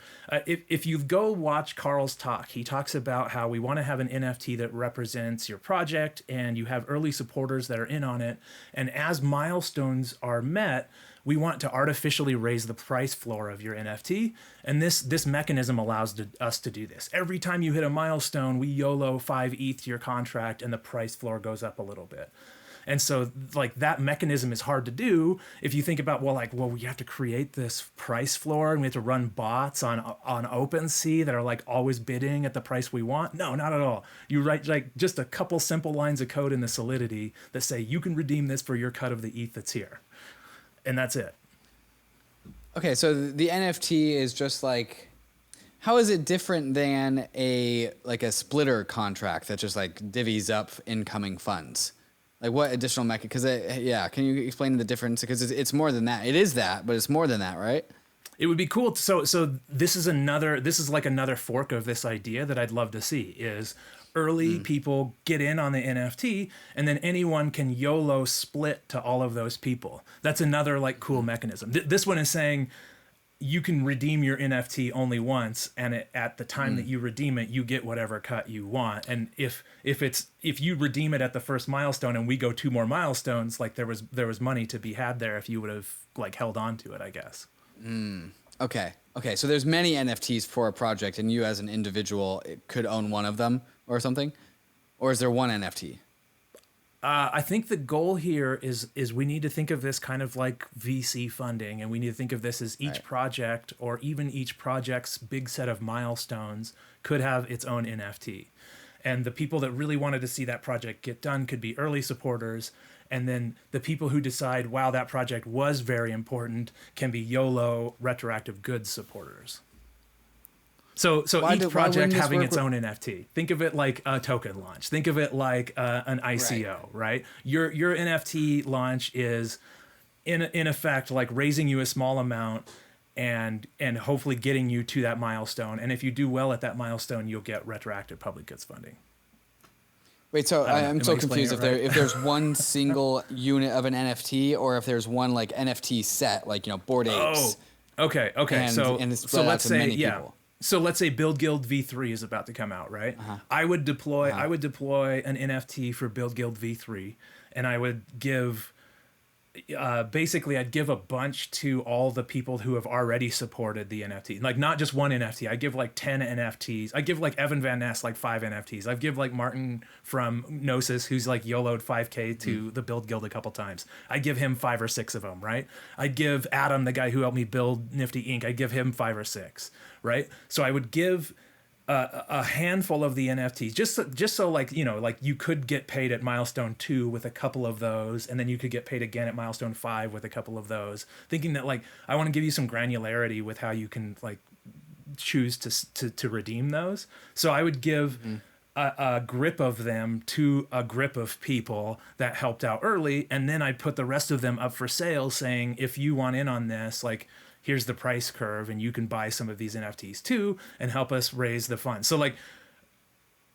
if you go watch Karl's talk, he talks about how we want to have an NFT that represents your project, and you have early supporters that are in on it, and as milestones are met, we want to artificially raise the price floor of your NFT, and this mechanism allows us to do this. Every time you hit a milestone, we YOLO 5 ETH to your contract, and the price floor goes up a little bit. And so like that mechanism is hard to do if you think about, well, we have to create this price floor and we have to run bots on OpenSea that are like always bidding at the price we want. No, not at all. You write like just a couple simple lines of code in the Solidity that say you can redeem this for your cut of the ETH that's here. And that's it. Okay, so the NFT is just like, how is it different than a splitter contract that just like divvies up incoming funds? Like what additional because can you explain the difference? Because it's more than that. It is that, but it's more than that, right? It would be cool. So this is like another fork of this idea that I'd love to see is early people get in on the NFT, and then anyone can YOLO split to all of those people. That's another like cool mechanism. This one is saying you can redeem your NFT only once, and at the time that you redeem it, you get whatever cut you want. And if you redeem it at the first milestone and we go 2 more milestones, like there was money to be had there if you would have like held on to it, I guess. Okay. So there's many NFTs for a project, and you as an individual could own one of them or something, or is there one NFT? I think the goal here is we need to think of this kind of like VC funding, and we need to think of this as each project, or even each project's big set of milestones could have its own NFT. And the people that really wanted to see that project get done could be early supporters, and then the people who decide, wow, that project was very important, can be YOLO retroactive goods supporters. So each project having its own NFT. Think of it like a token launch. Think of it like an ICO, right? Your NFT launch is in effect like raising you a small amount and hopefully getting you to that milestone. And if you do well at that milestone, you'll get retroactive public goods funding. Wait, so I'm so confused if there's one single unit of an NFT, or if there's one like NFT set, like Bored Apes. Oh, okay. And it's spread out to many people. So let's say Build Guild V3 is about to come out, right? I would deploy an NFT for Build Guild V3, and I would give basically I'd give a bunch to all the people who have already supported the NFT. Like not just one NFT. I give like 10 NFTs. I give like Evan Van Ness like 5 NFTs. I give like Martin from Gnosis, who's like YOLO'd 5K to the Build Guild a couple times. I give him 5 or 6 of them, right? I'd give Adam, the guy who helped me build Nifty Inc., I give him 5 or 6, right? So I would give a handful of the NFTs, just so like you could get paid at milestone 2 with a couple of those, and then you could get paid again at milestone 5 with a couple of those. Thinking that like I want to give you some granularity with how you can like choose to redeem those. So I would give a grip of them to a grip of people that helped out early, and then I'd put the rest of them up for sale, saying if you want in on this, like here's the price curve, and you can buy some of these NFTs too and help us raise the fund. So like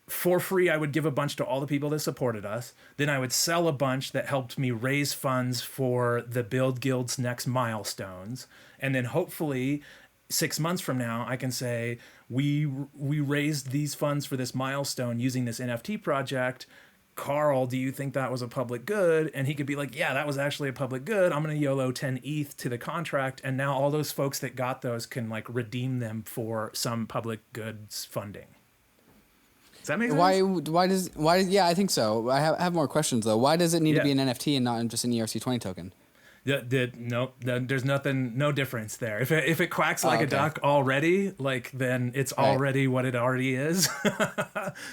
for free, I would give a bunch to all the people that supported us. Then I would sell a bunch that helped me raise funds for the Build Guild's next milestones. And then hopefully 6 months from now, I can say, we raised these funds for this milestone using this NFT project. Karl, do you think that was a public good? And he could be like, yeah, that was actually a public good. I'm going to YOLO 10 ETH to the contract. And now all those folks that got those can like redeem them for some public goods funding. Does that make sense? Yeah, I think so. I have more questions though. Why does it need to be an NFT and not just an ERC20 token? There's no difference there. If it quacks like a duck already, like then it's already what it already is.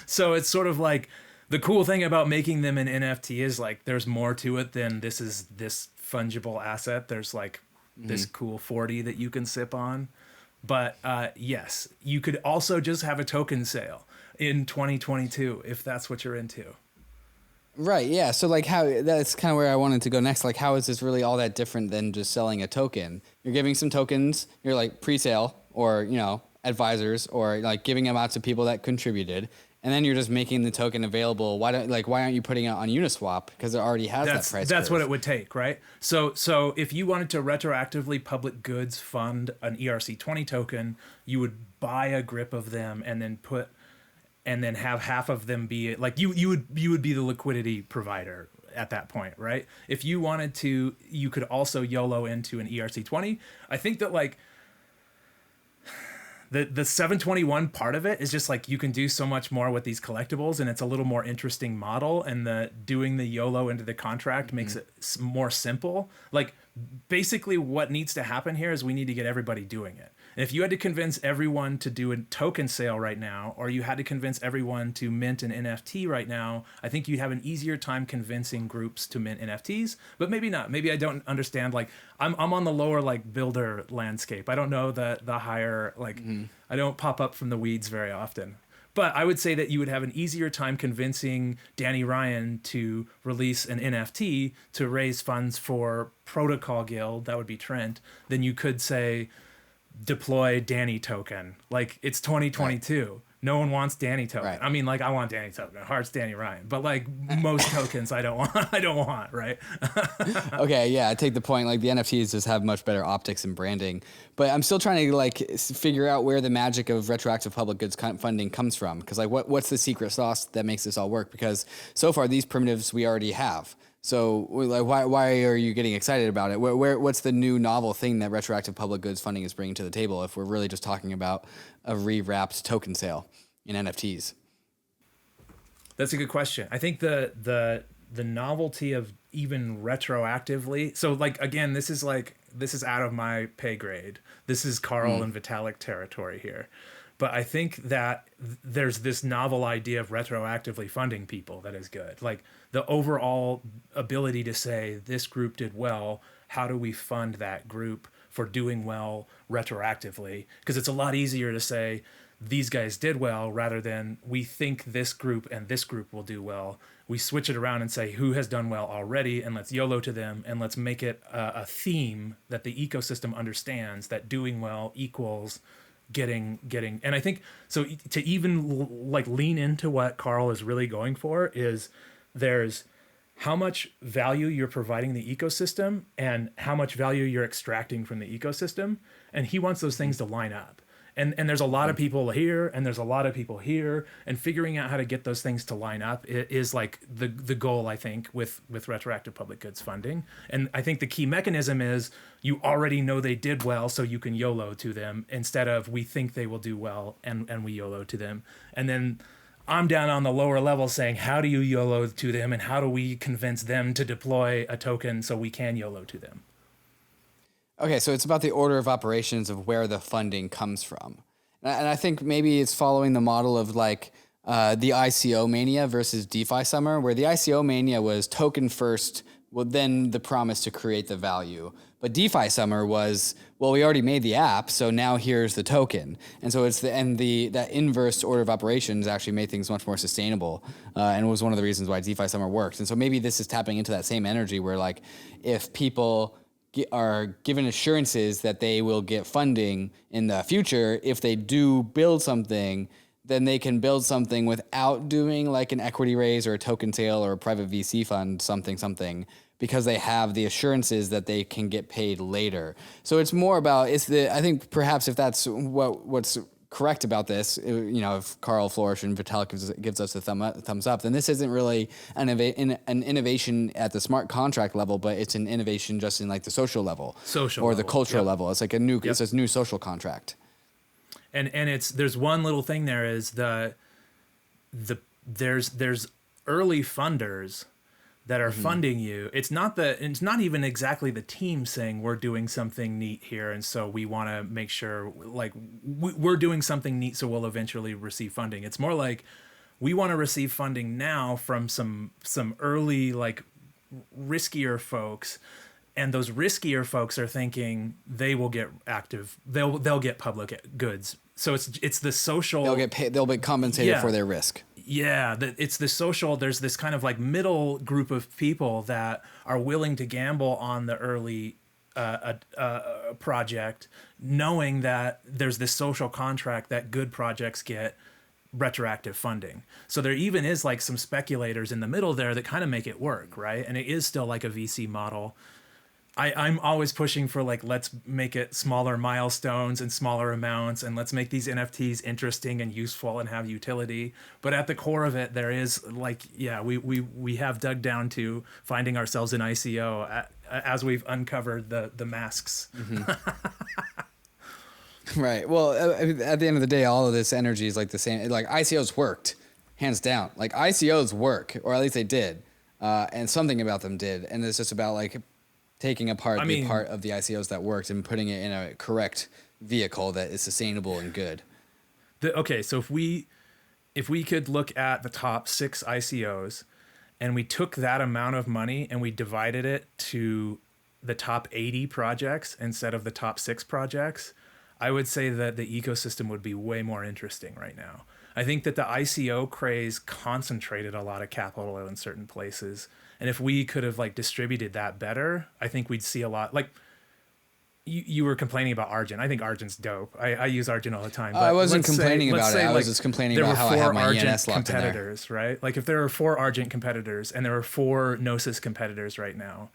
So it's sort of like the cool thing about making them an NFT is like there's more to it than this is this fungible asset. There's like this cool 40 that you can sip on. But yes, you could also just have a token sale in 2022 if that's what you're into. Right, yeah. So like that's kind of where I wanted to go next. Like how is this really all that different than just selling a token? You're giving some tokens, you're like pre-sale or, advisors or like giving them out to people that contributed. And then you're just making the token available. Why aren't you putting it on Uniswap? Because it already has that price. That's curve. what it would take, right? So if you wanted to retroactively public goods fund an ERC20 token, you would buy a grip of them and then have half of them be like you would be the liquidity provider at that point, right? If you wanted to, you could also YOLO into an ERC20. I think that like the 721 part of it is just like you can do so much more with these collectibles, and it's a little more interesting model, and doing the YOLO into the contract makes it more simple. Like basically what needs to happen here is we need to get everybody doing it. And if you had to convince everyone to do a token sale right now, or you had to convince everyone to mint an NFT right now, I think you'd have an easier time convincing groups to mint NFTs, but maybe not. Maybe I don't understand. Like I'm on the lower like builder landscape. I don't know the higher, like I don't pop up from the weeds very often. But I would say that you would have an easier time convincing Danny Ryan to release an NFT to raise funds for Protocol Guild, that would be Trent, than you could say, deploy Danny token. Like it's 2022. Right. No one wants Danny token. Right. I mean, like I want Danny token. Heart's Danny Ryan. But like most tokens I don't want, right? Okay, yeah, I take the point. Like the NFTs just have much better optics and branding. But I'm still trying to like figure out where the magic of retroactive public goods funding comes from. Because like what's the secret sauce that makes this all work? Because so far these primitives we already have. So like, why are you getting excited about it? What's the new novel thing that retroactive public goods funding is bringing to the table if we're really just talking about a rewrapped token sale in NFTs? That's a good question. I think the novelty of even retroactively. So like, again, this is out of my pay grade. This is Karl and Vitalik territory here. But I think that there's this novel idea of retroactively funding people that is good. Like the overall ability to say this group did well, how do we fund that group for doing well retroactively? Because it's a lot easier to say these guys did well rather than we think this group and this group will do well. We switch it around and say who has done well already, and let's YOLO to them, and let's make it a theme that the ecosystem understands that doing well equals getting. And I think so to even like lean into what Karl is really going for is there's how much value you're providing the ecosystem and how much value you're extracting from the ecosystem, and he wants those things to line up. And there's a lot of people here and there's a lot of people here, and figuring out how to get those things to line up is like the goal, I think, with retroactive public goods funding. And I think the key mechanism is you already know they did well, so you can YOLO to them instead of we think they will do well and we YOLO to them. And then I'm down on the lower level saying, how do you YOLO to them and how do we convince them to deploy a token so we can YOLO to them? Okay, so it's about the order of operations of where the funding comes from. And I think maybe it's following the model of like the ICO mania versus DeFi summer, where the ICO mania was token first, well, then the promise to create the value. But DeFi summer was, well, we already made the app, so now here's the token. And so it's that inverse order of operations actually made things much more sustainable, and was one of the reasons why DeFi summer worked. And so maybe this is tapping into that same energy where like if people are given assurances that they will get funding in the future if they do build something. Then they can build something without doing like an equity raise or a token sale or a private VC fund, something, because they have the assurances that they can get paid later. So it's more about, I think perhaps if that's what's correct about this, if Karl Floersch and Vitalik gives us a thumbs up, then this isn't really an innovation at the smart contract level, but it's an innovation just in like the social level, the cultural level. It's like it's a new social contract. And there's one little thing there is there's early funders that are funding you. It's not even exactly the team saying we're doing something neat here, and so we want to make sure like we're doing something neat, so we'll eventually receive funding. It's more like we want to receive funding now from some early like riskier folks. And those riskier folks are thinking they will get active. They'll get public goods. So it's the social. They'll get paid. They'll be compensated for their risk. Yeah, it's the social. There's this kind of like middle group of people that are willing to gamble on the early project, knowing that there's this social contract that good projects get retroactive funding. So there even is like some speculators in the middle there that kind of make it work, right? And it is still like a VC model. I'm always pushing for like, let's make it smaller milestones and smaller amounts, and let's make these NFTs interesting and useful and have utility. But at the core of it, there is like, we have dug down to finding ourselves in ICO as we've uncovered the masks. Right. Well, at the end of the day, all of this energy is like the same. Like ICOs worked, hands down. Like ICOs work, or at least they did, and something about them did. And it's just about like taking apart the part of the ICOs that worked and putting it in a correct vehicle that is sustainable and good. So if we could look at the top 6 ICOs and we took that amount of money and we divided it to the top 80 projects instead of the top 6 projects, I would say that the ecosystem would be way more interesting right now. I think that the ICO craze concentrated a lot of capital in certain places. And if we could have like distributed that better, I think we'd see a lot. Like you were complaining about Argent. I think Argent's dope. I use Argent all the time. But I wasn't complaining about it. I was just complaining about how I have my ENS locked in there. Competitors, right? Like if there are 4 Argent competitors and there are 4 Gnosis competitors right now,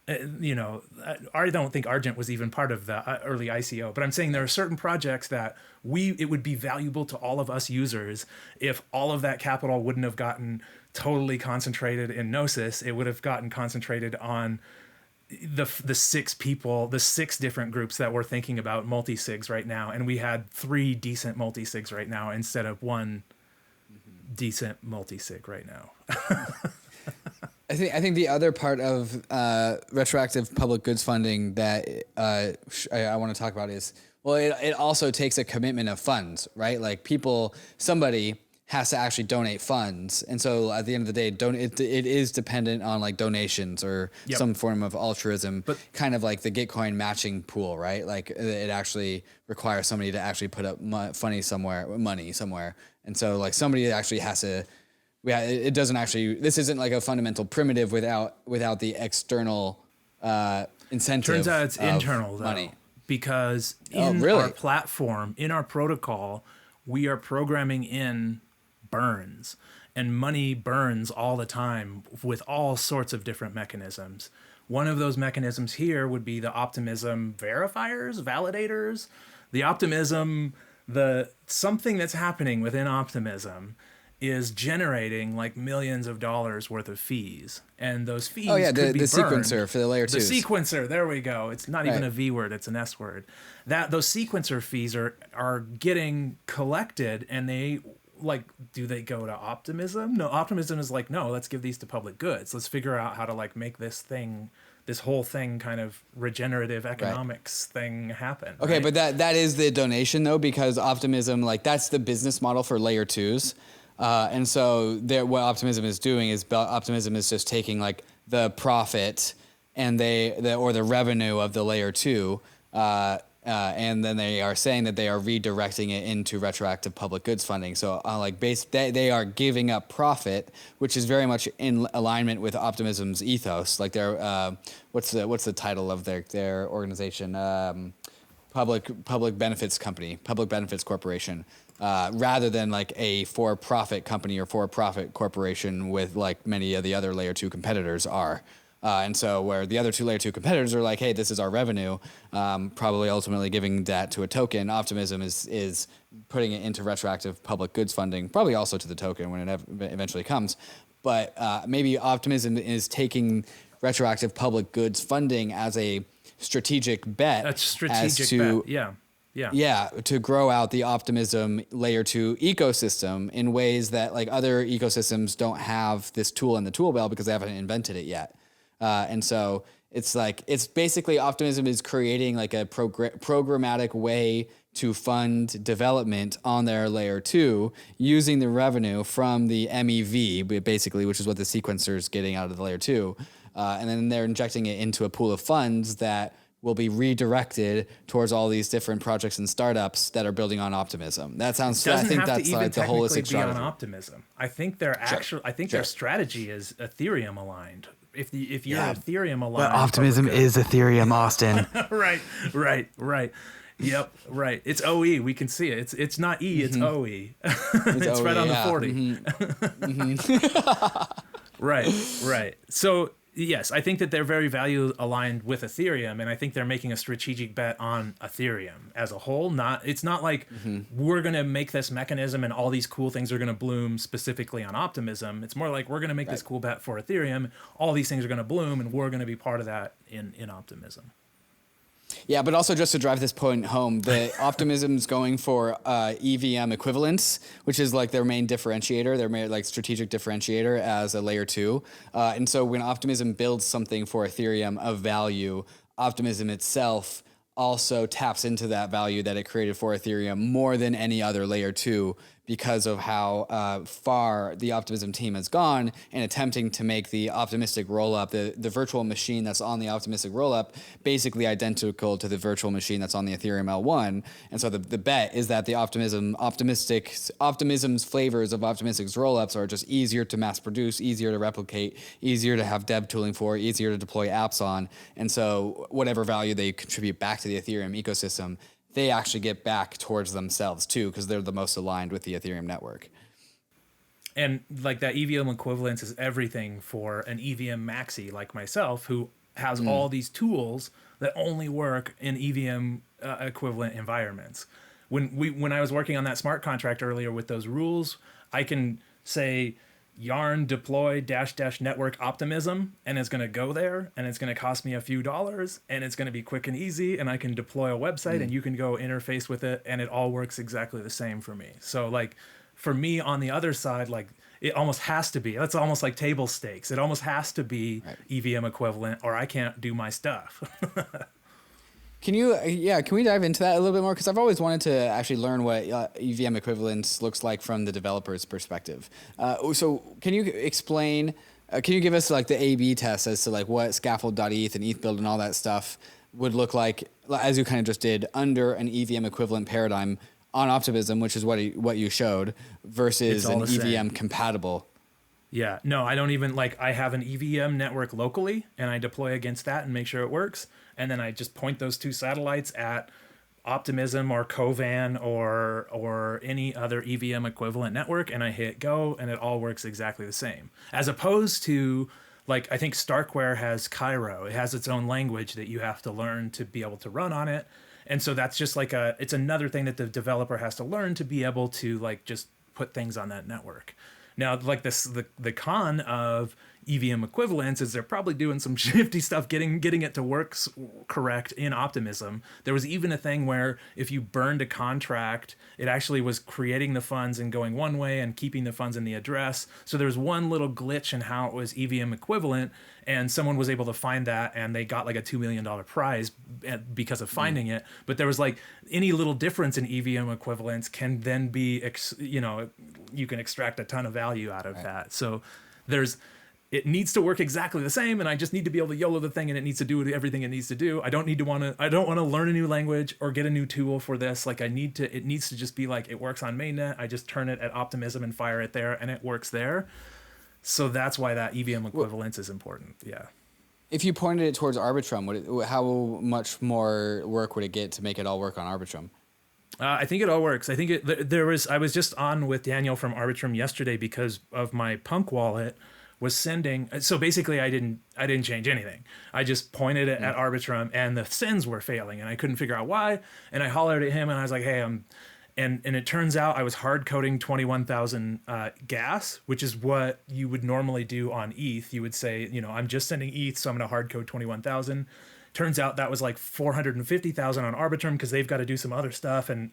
I don't think Argent was even part of the early ICO, but I'm saying there are certain projects that it would be valuable to all of us users if all of that capital wouldn't have gotten totally concentrated in Gnosis. It would have gotten concentrated on the 6 people, the 6 different groups that we're thinking about multi-sigs right now, and we had 3 decent multi-sigs right now instead of 1 decent multi-sig right now. I think the other part of retroactive public goods funding that I want to talk about is, well, it also takes a commitment of funds, right? Like somebody has to actually donate funds, and so at the end of the day, it is dependent on like donations or some form of altruism, but kind of like the Gitcoin matching pool, right? Like it actually requires somebody to actually put up money somewhere, and so like somebody actually has to. Yeah, it doesn't actually. This isn't like a fundamental primitive without the external incentive. Turns out it's internal though, money, because in our platform, in our protocol, we are programming in burns, and money burns all the time with all sorts of different mechanisms. One of those mechanisms here would be the Optimism verifiers, validators, the Optimism, something that's happening within Optimism is generating like millions of dollars worth of fees, and those fees could be the burned. Sequencer for the layer 2s. The sequencer, there we go. It's not even a V word, it's an S word. Those sequencer fees are getting collected, and do they go to Optimism? No, Optimism is like, no, let's give these to public goods. Let's figure out how to like make this whole thing kind of regenerative economics thing happen. Okay, right? but that is the donation though, because Optimism, like that's the business model for layer 2s. And so what Optimism is doing is Optimism is just taking like the profit and the revenue of the layer 2 And then they are saying that they are redirecting it into retroactive public goods funding. So they are giving up profit, which is very much in alignment with Optimism's ethos. Like their what's the title of their organization? Public benefits company, public benefits corporation, rather than like a for-profit company or for-profit corporation with like many of the other layer 2 competitors are. And so where the other two layer 2 competitors are like, hey, this is our revenue, probably ultimately giving that to a token. Optimism is putting it into retroactive public goods funding, probably also to the token when it eventually comes. But maybe Optimism is taking retroactive public goods funding as a strategic bet. That's strategic bet. Yeah. Yeah, to grow out the Optimism layer 2 ecosystem in ways that like other ecosystems don't have this tool in the tool belt because they haven't invented it yet. And so it's basically Optimism is creating like a programmatic way to fund development on their layer 2 using the revenue from the MEV, basically, which is what the sequencer is getting out of the layer 2. And then they're injecting it into a pool of funds that will be redirected towards all these different projects and startups that are building on Optimism. That sounds. I think that's like the holistic strategy. On Optimism. I think their their strategy is Ethereum aligned. If you're Ethereum aligned, but Optimism is Ethereum, Austin. Right. Yep, right. It's OE. We can see it. It's not E. It's OE. It's OE, right on the 40. Right. So yes, I think that they're very value aligned with Ethereum, and I think they're making a strategic bet on Ethereum as a whole. It's not like we're going to make this mechanism and all these cool things are going to bloom specifically on Optimism. It's more like we're going to make this cool bet for Ethereum. All these things are going to bloom, and we're going to be part of that in Optimism. Yeah, but also just to drive this point home, the Optimism's going for EVM equivalence, which is like their main differentiator, their main like strategic differentiator as a layer 2. And so when Optimism builds something for Ethereum of value, Optimism itself also taps into that value that it created for Ethereum more than any other layer 2 because of how far the Optimism team has gone in attempting to make the optimistic rollup, the virtual machine that's on the optimistic rollup, basically identical to the virtual machine that's on the Ethereum L1. And so the bet is that the Optimism's flavors of Optimistic's rollups are just easier to mass produce, easier to replicate, easier to have dev tooling for, easier to deploy apps on. And so whatever value they contribute back to the Ethereum ecosystem, they actually get back towards themselves too, because they're the most aligned with the Ethereum network. And like that EVM equivalence is everything for an EVM maxi like myself, who has all these tools that only work in EVM equivalent environments. When I was working on that smart contract earlier with those rules, I can say yarn deploy -- network optimism, and it's going to go there, and it's going to cost me a few dollars, and it's going to be quick and easy, and I can deploy a website and you can go interface with it, and it all works exactly the same for me. So like for me on the other side, like it almost has to be, that's almost like table stakes. It almost has to be EVM equivalent or I can't do my stuff. Can we dive into that a little bit more? Because I've always wanted to actually learn what EVM equivalence looks like from the developer's perspective. So can you explain, can you give us like the A/B test as to like what Scaffold.ETH and ETH.Build and all that stuff would look like, as you kind of just did, under an EVM equivalent paradigm on Optimism, which is what you showed, versus an EVM compatible? Yeah, no, I don't even I have an EVM network locally and I deploy against that and make sure it works. And then I just point those two satellites at Optimism or Covan or any other EVM equivalent network, and I hit go, and it all works exactly the same. As opposed to, I think Starkware has Cairo. It has its own language that you have to learn to be able to run on it. And so that's just it's another thing that the developer has to learn to be able to just put things on that network. Now, the con of EVM equivalence is they're probably doing some shifty stuff getting it to work correct in Optimism. There was even a thing where if you burned a contract, it actually was creating the funds and going one way and keeping the funds in the address. So there was one little glitch in how it was EVM equivalent, and someone was able to find that, and they got a $2 million prize because of finding it. But there was any little difference in EVM equivalence can then be, you can extract a ton of value out of that. So there's it needs to work exactly the same, and I just need to be able to YOLO the thing, and it needs to do everything it needs to do. I don't want to learn a new language or get a new tool for this. Like it needs to just be like, it works on mainnet. I just turn it at Optimism and fire it there, and it works there. So that's why that EVM equivalence is important. Yeah. If you pointed it towards Arbitrum, how much more work would it get to make it all work on Arbitrum? I think it all works. I think I was just on with Daniel from Arbitrum yesterday because of my Punk wallet was sending. So basically I didn't change anything. I just pointed it at Arbitrum, and the sends were failing, and I couldn't figure out why. And I hollered at him, and I was like, hey, and it turns out I was hard coding 21,000 gas, which is what you would normally do on ETH. You would say, I'm just sending ETH, so I'm going to hard code 21,000. Turns out that was like 450,000 on Arbitrum because they've got to do some other stuff and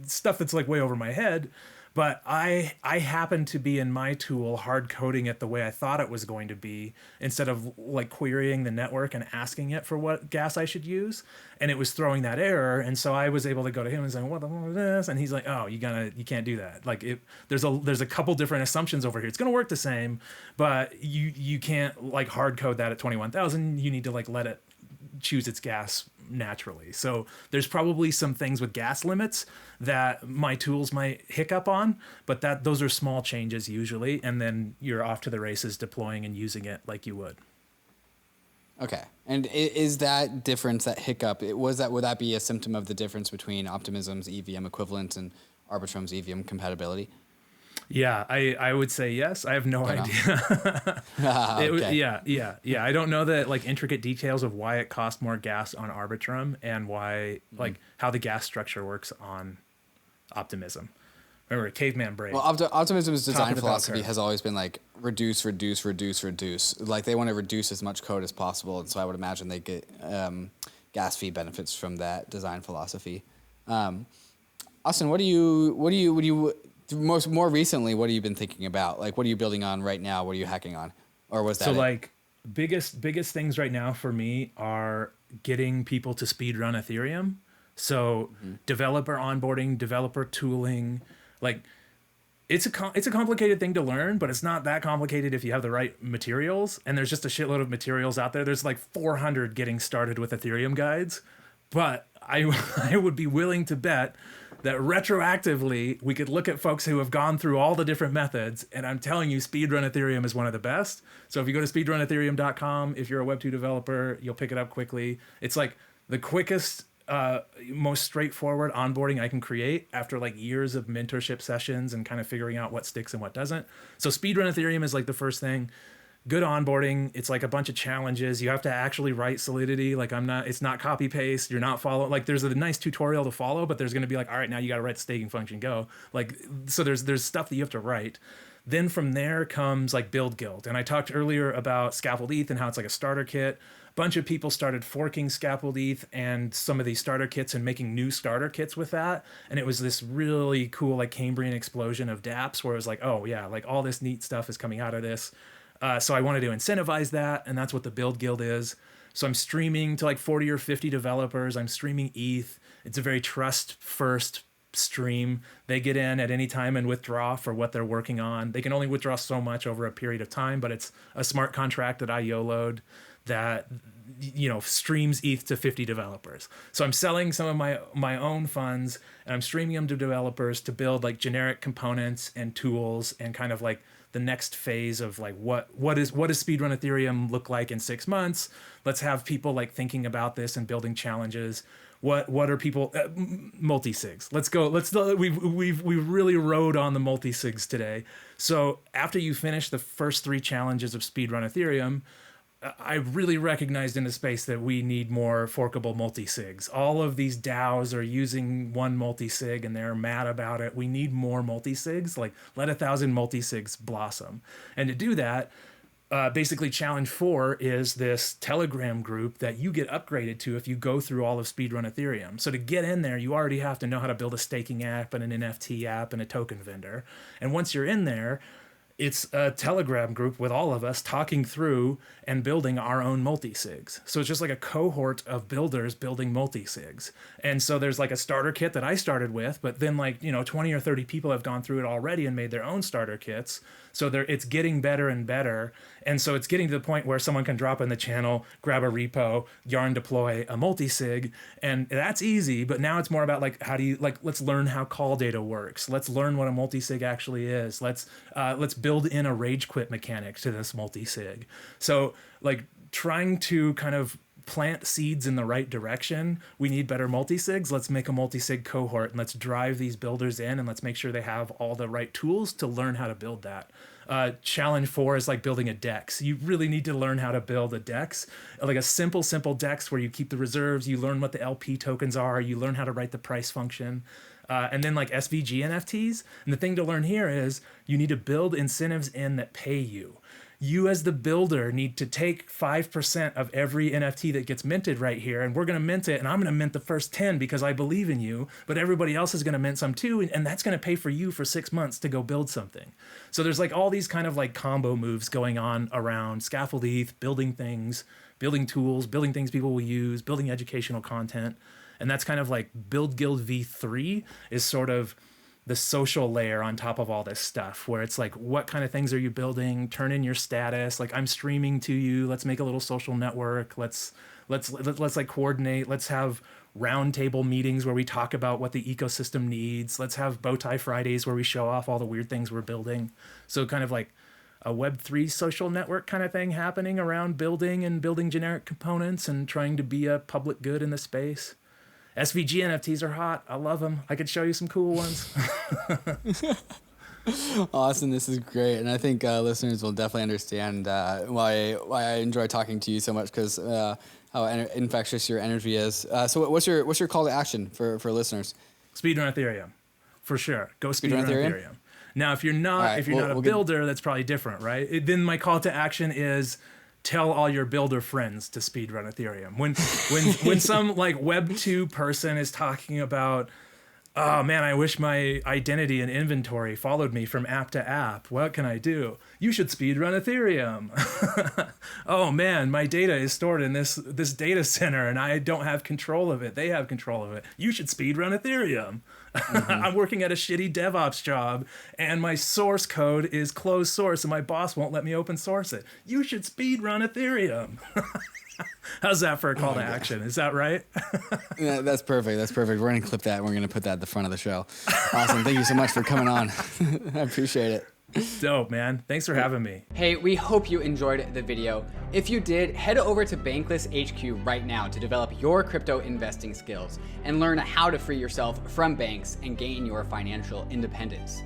stuff that's like way over my head. But I happened to be in my tool hard coding it the way I thought it was going to be, instead of like querying the network and asking it for what gas I should use. And it was throwing that error. And so I was able to go to him and say, what the hell is this? And he's like, oh, you can't do that. Like there's a couple different assumptions over here. It's going to work the same, but you can't like hard code that at 21,000. You need to like let it choose its gas naturally. So there's probably some things with gas limits that my tools might hiccup on, but those are small changes usually, and then you're off to the races deploying and using it like you would. Okay. And is that difference, that hiccup, would that be a symptom of the difference between Optimism's EVM equivalent and Arbitrum's EVM compatibility? Yeah, I would say yes. I have no idea. Okay. Yeah. I don't know the like intricate details of why it costs more gas on Arbitrum and why like how the gas structure works on Optimism. Remember, caveman brain. Well, Optimism's design philosophy has always been like reduce. Like they want to reduce as much code as possible, and so I would imagine they get gas fee benefits from that design philosophy. Austin, what do you more recently, what have you been thinking about? Like, what are you building on right now? What are you hacking on? Or was that so like biggest things right now for me are getting people to speedrun Ethereum. So developer onboarding, developer tooling, like it's a complicated thing to learn, but it's not that complicated if you have the right materials. And there's just a shitload of materials out there. There's like 400 getting started with Ethereum guides, but I would be willing to bet that retroactively we could look at folks who have gone through all the different methods, and I'm telling you, speedrun Ethereum is one of the best. So if you go to speedrunethereum.com, if you're a Web2 developer, you'll pick it up quickly. It's like the quickest, most straightforward onboarding I can create after like years of mentorship sessions and kind of figuring out what sticks and what doesn't. So speedrun Ethereum is like the first thing. Good onboarding. It's like a bunch of challenges. You have to actually write Solidity. Like it's not copy paste. You're not following, like there's a nice tutorial to follow, but there's going to be like, all right, now you got to write the staking function, go. Like, so there's stuff that you have to write. Then from there comes like build guild. And I talked earlier about Scaffold-ETH and how it's like a starter kit. Bunch of people started forking Scaffold-ETH and some of these starter kits and making new starter kits with that. And it was this really cool, like Cambrian explosion of dApps where it was like, oh yeah, like all this neat stuff is coming out of this. So I wanted to incentivize that, and that's what the Build Guild is. So I'm streaming to like 40 or 50 developers. I'm streaming ETH. It's a very trust-first stream. They get in at any time and withdraw for what they're working on. They can only withdraw so much over a period of time, but it's a smart contract that I YOLO'd that streams ETH to 50 developers. So I'm selling some of my own funds, and I'm streaming them to developers to build like generic components and tools and kind of like the next phase of like what does speedrun Ethereum look like in 6 months? Let's have people like thinking about this and building challenges. What are people multi-sigs? Let's go. We've really rode on the multi-sigs today. So after you finish the first 3 challenges of speedrun Ethereum, I really recognized in the space that we need more forkable multi-sigs. All of these DAOs are using one multi-sig and they're mad about it. We need more multi-sigs, like let 1,000 multi-sigs blossom. And to do that, basically challenge 4 is this Telegram group that you get upgraded to if you go through all of speedrun Ethereum. So to get in there, you already have to know how to build a staking app and an NFT app and a token vendor. And once you're in there, It's a Telegram group with all of us talking through and building our own multi-sigs. So it's just like a cohort of builders building multi-sigs. And so there's like a starter kit that I started with, but then 20 or 30 people have gone through it already and made their own starter kits. So it's getting better and better. And so it's getting to the point where someone can drop in the channel, grab a repo, yarn deploy a multi-sig, and that's easy. But now it's more about let's learn how call data works. Let's learn what a multi-sig actually is. Let's build in a rage quit mechanic to this multi-sig. So trying to kind of plant seeds in the right direction. We need better multi-sigs. Let's make a multi-sig cohort and let's drive these builders in and let's make sure they have all the right tools to learn how to build that. Challenge 4 is like building a DEX. You really need to learn how to build a DEX, like a simple DEX where you keep the reserves, you learn what the LP tokens are, you learn how to write the price function. And then like SVG NFTs. And the thing to learn here is you need to build incentives in that pay you. You as the builder need to take 5% of every NFT that gets minted right here, and we're going to mint it, and I'm going to mint the first 10 because I believe in you, but everybody else is going to mint some too, and that's going to pay for you for 6 months to go build something. So there's like all these kind of like combo moves going on around Scaffold-ETH, building things, building tools, building things people will use, building educational content, and that's kind of like Build Guild V3 is sort of the social layer on top of all this stuff, where it's like, what kind of things are you building? Turn in your status. Like, I'm streaming to you. Let's make a little social network. Let's like coordinate. Let's have roundtable meetings where we talk about what the ecosystem needs. Let's have Bowtie Fridays where we show off all the weird things we're building. So kind of like a Web3 social network kind of thing happening around building and building generic components and trying to be a public good in the space. SVG NFTs are hot. I love them. I could show you some cool ones. Awesome. This is great. And I think listeners will definitely understand why I enjoy talking to you so much, because how infectious your energy is. So what's your call to action for listeners? Speedrun Ethereum, for sure. Go speedrun Ethereum. Now, if you're not a builder, that's probably different, right? Then my call to action is tell all your builder friends to speedrun Ethereum. When some like Web 2 person is talking about, oh man, I wish my identity and inventory followed me from app to app. What can I do? You should speedrun Ethereum. Oh man, my data is stored in this data center and I don't have control of it. They have control of it. You should speedrun Ethereum. I'm working at a shitty DevOps job and my source code is closed source and my boss won't let me open source it. You should speedrun Ethereum. How's that for a call to action? Is that right? Yeah, that's perfect. That's perfect. We're going to clip that and we're going to put that at the front of the show. Awesome. Thank you so much for coming on. I appreciate it. Dope, man. Thanks for having me. Hey, we hope you enjoyed the video. If you did, head over to Bankless HQ right now to develop your crypto investing skills and learn how to free yourself from banks and gain your financial independence.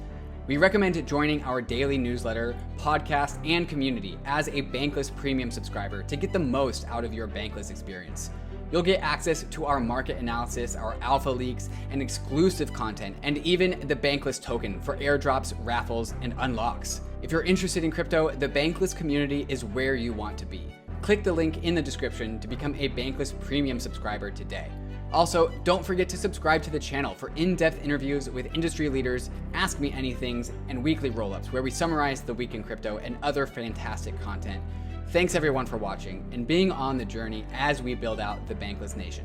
We recommend joining our daily newsletter, podcast, and community as a Bankless Premium subscriber to get the most out of your Bankless experience. You'll get access to our market analysis, our alpha leaks, and exclusive content, and even the Bankless token for airdrops, raffles, and unlocks. If you're interested in crypto, the Bankless community is where you want to be. Click the link in the description to become a Bankless Premium subscriber today. Also, don't forget to subscribe to the channel for in-depth interviews with industry leaders, Ask Me Anythings, and weekly roll-ups where we summarize the week in crypto and other fantastic content. Thanks everyone for watching and being on the journey as we build out the Bankless Nation.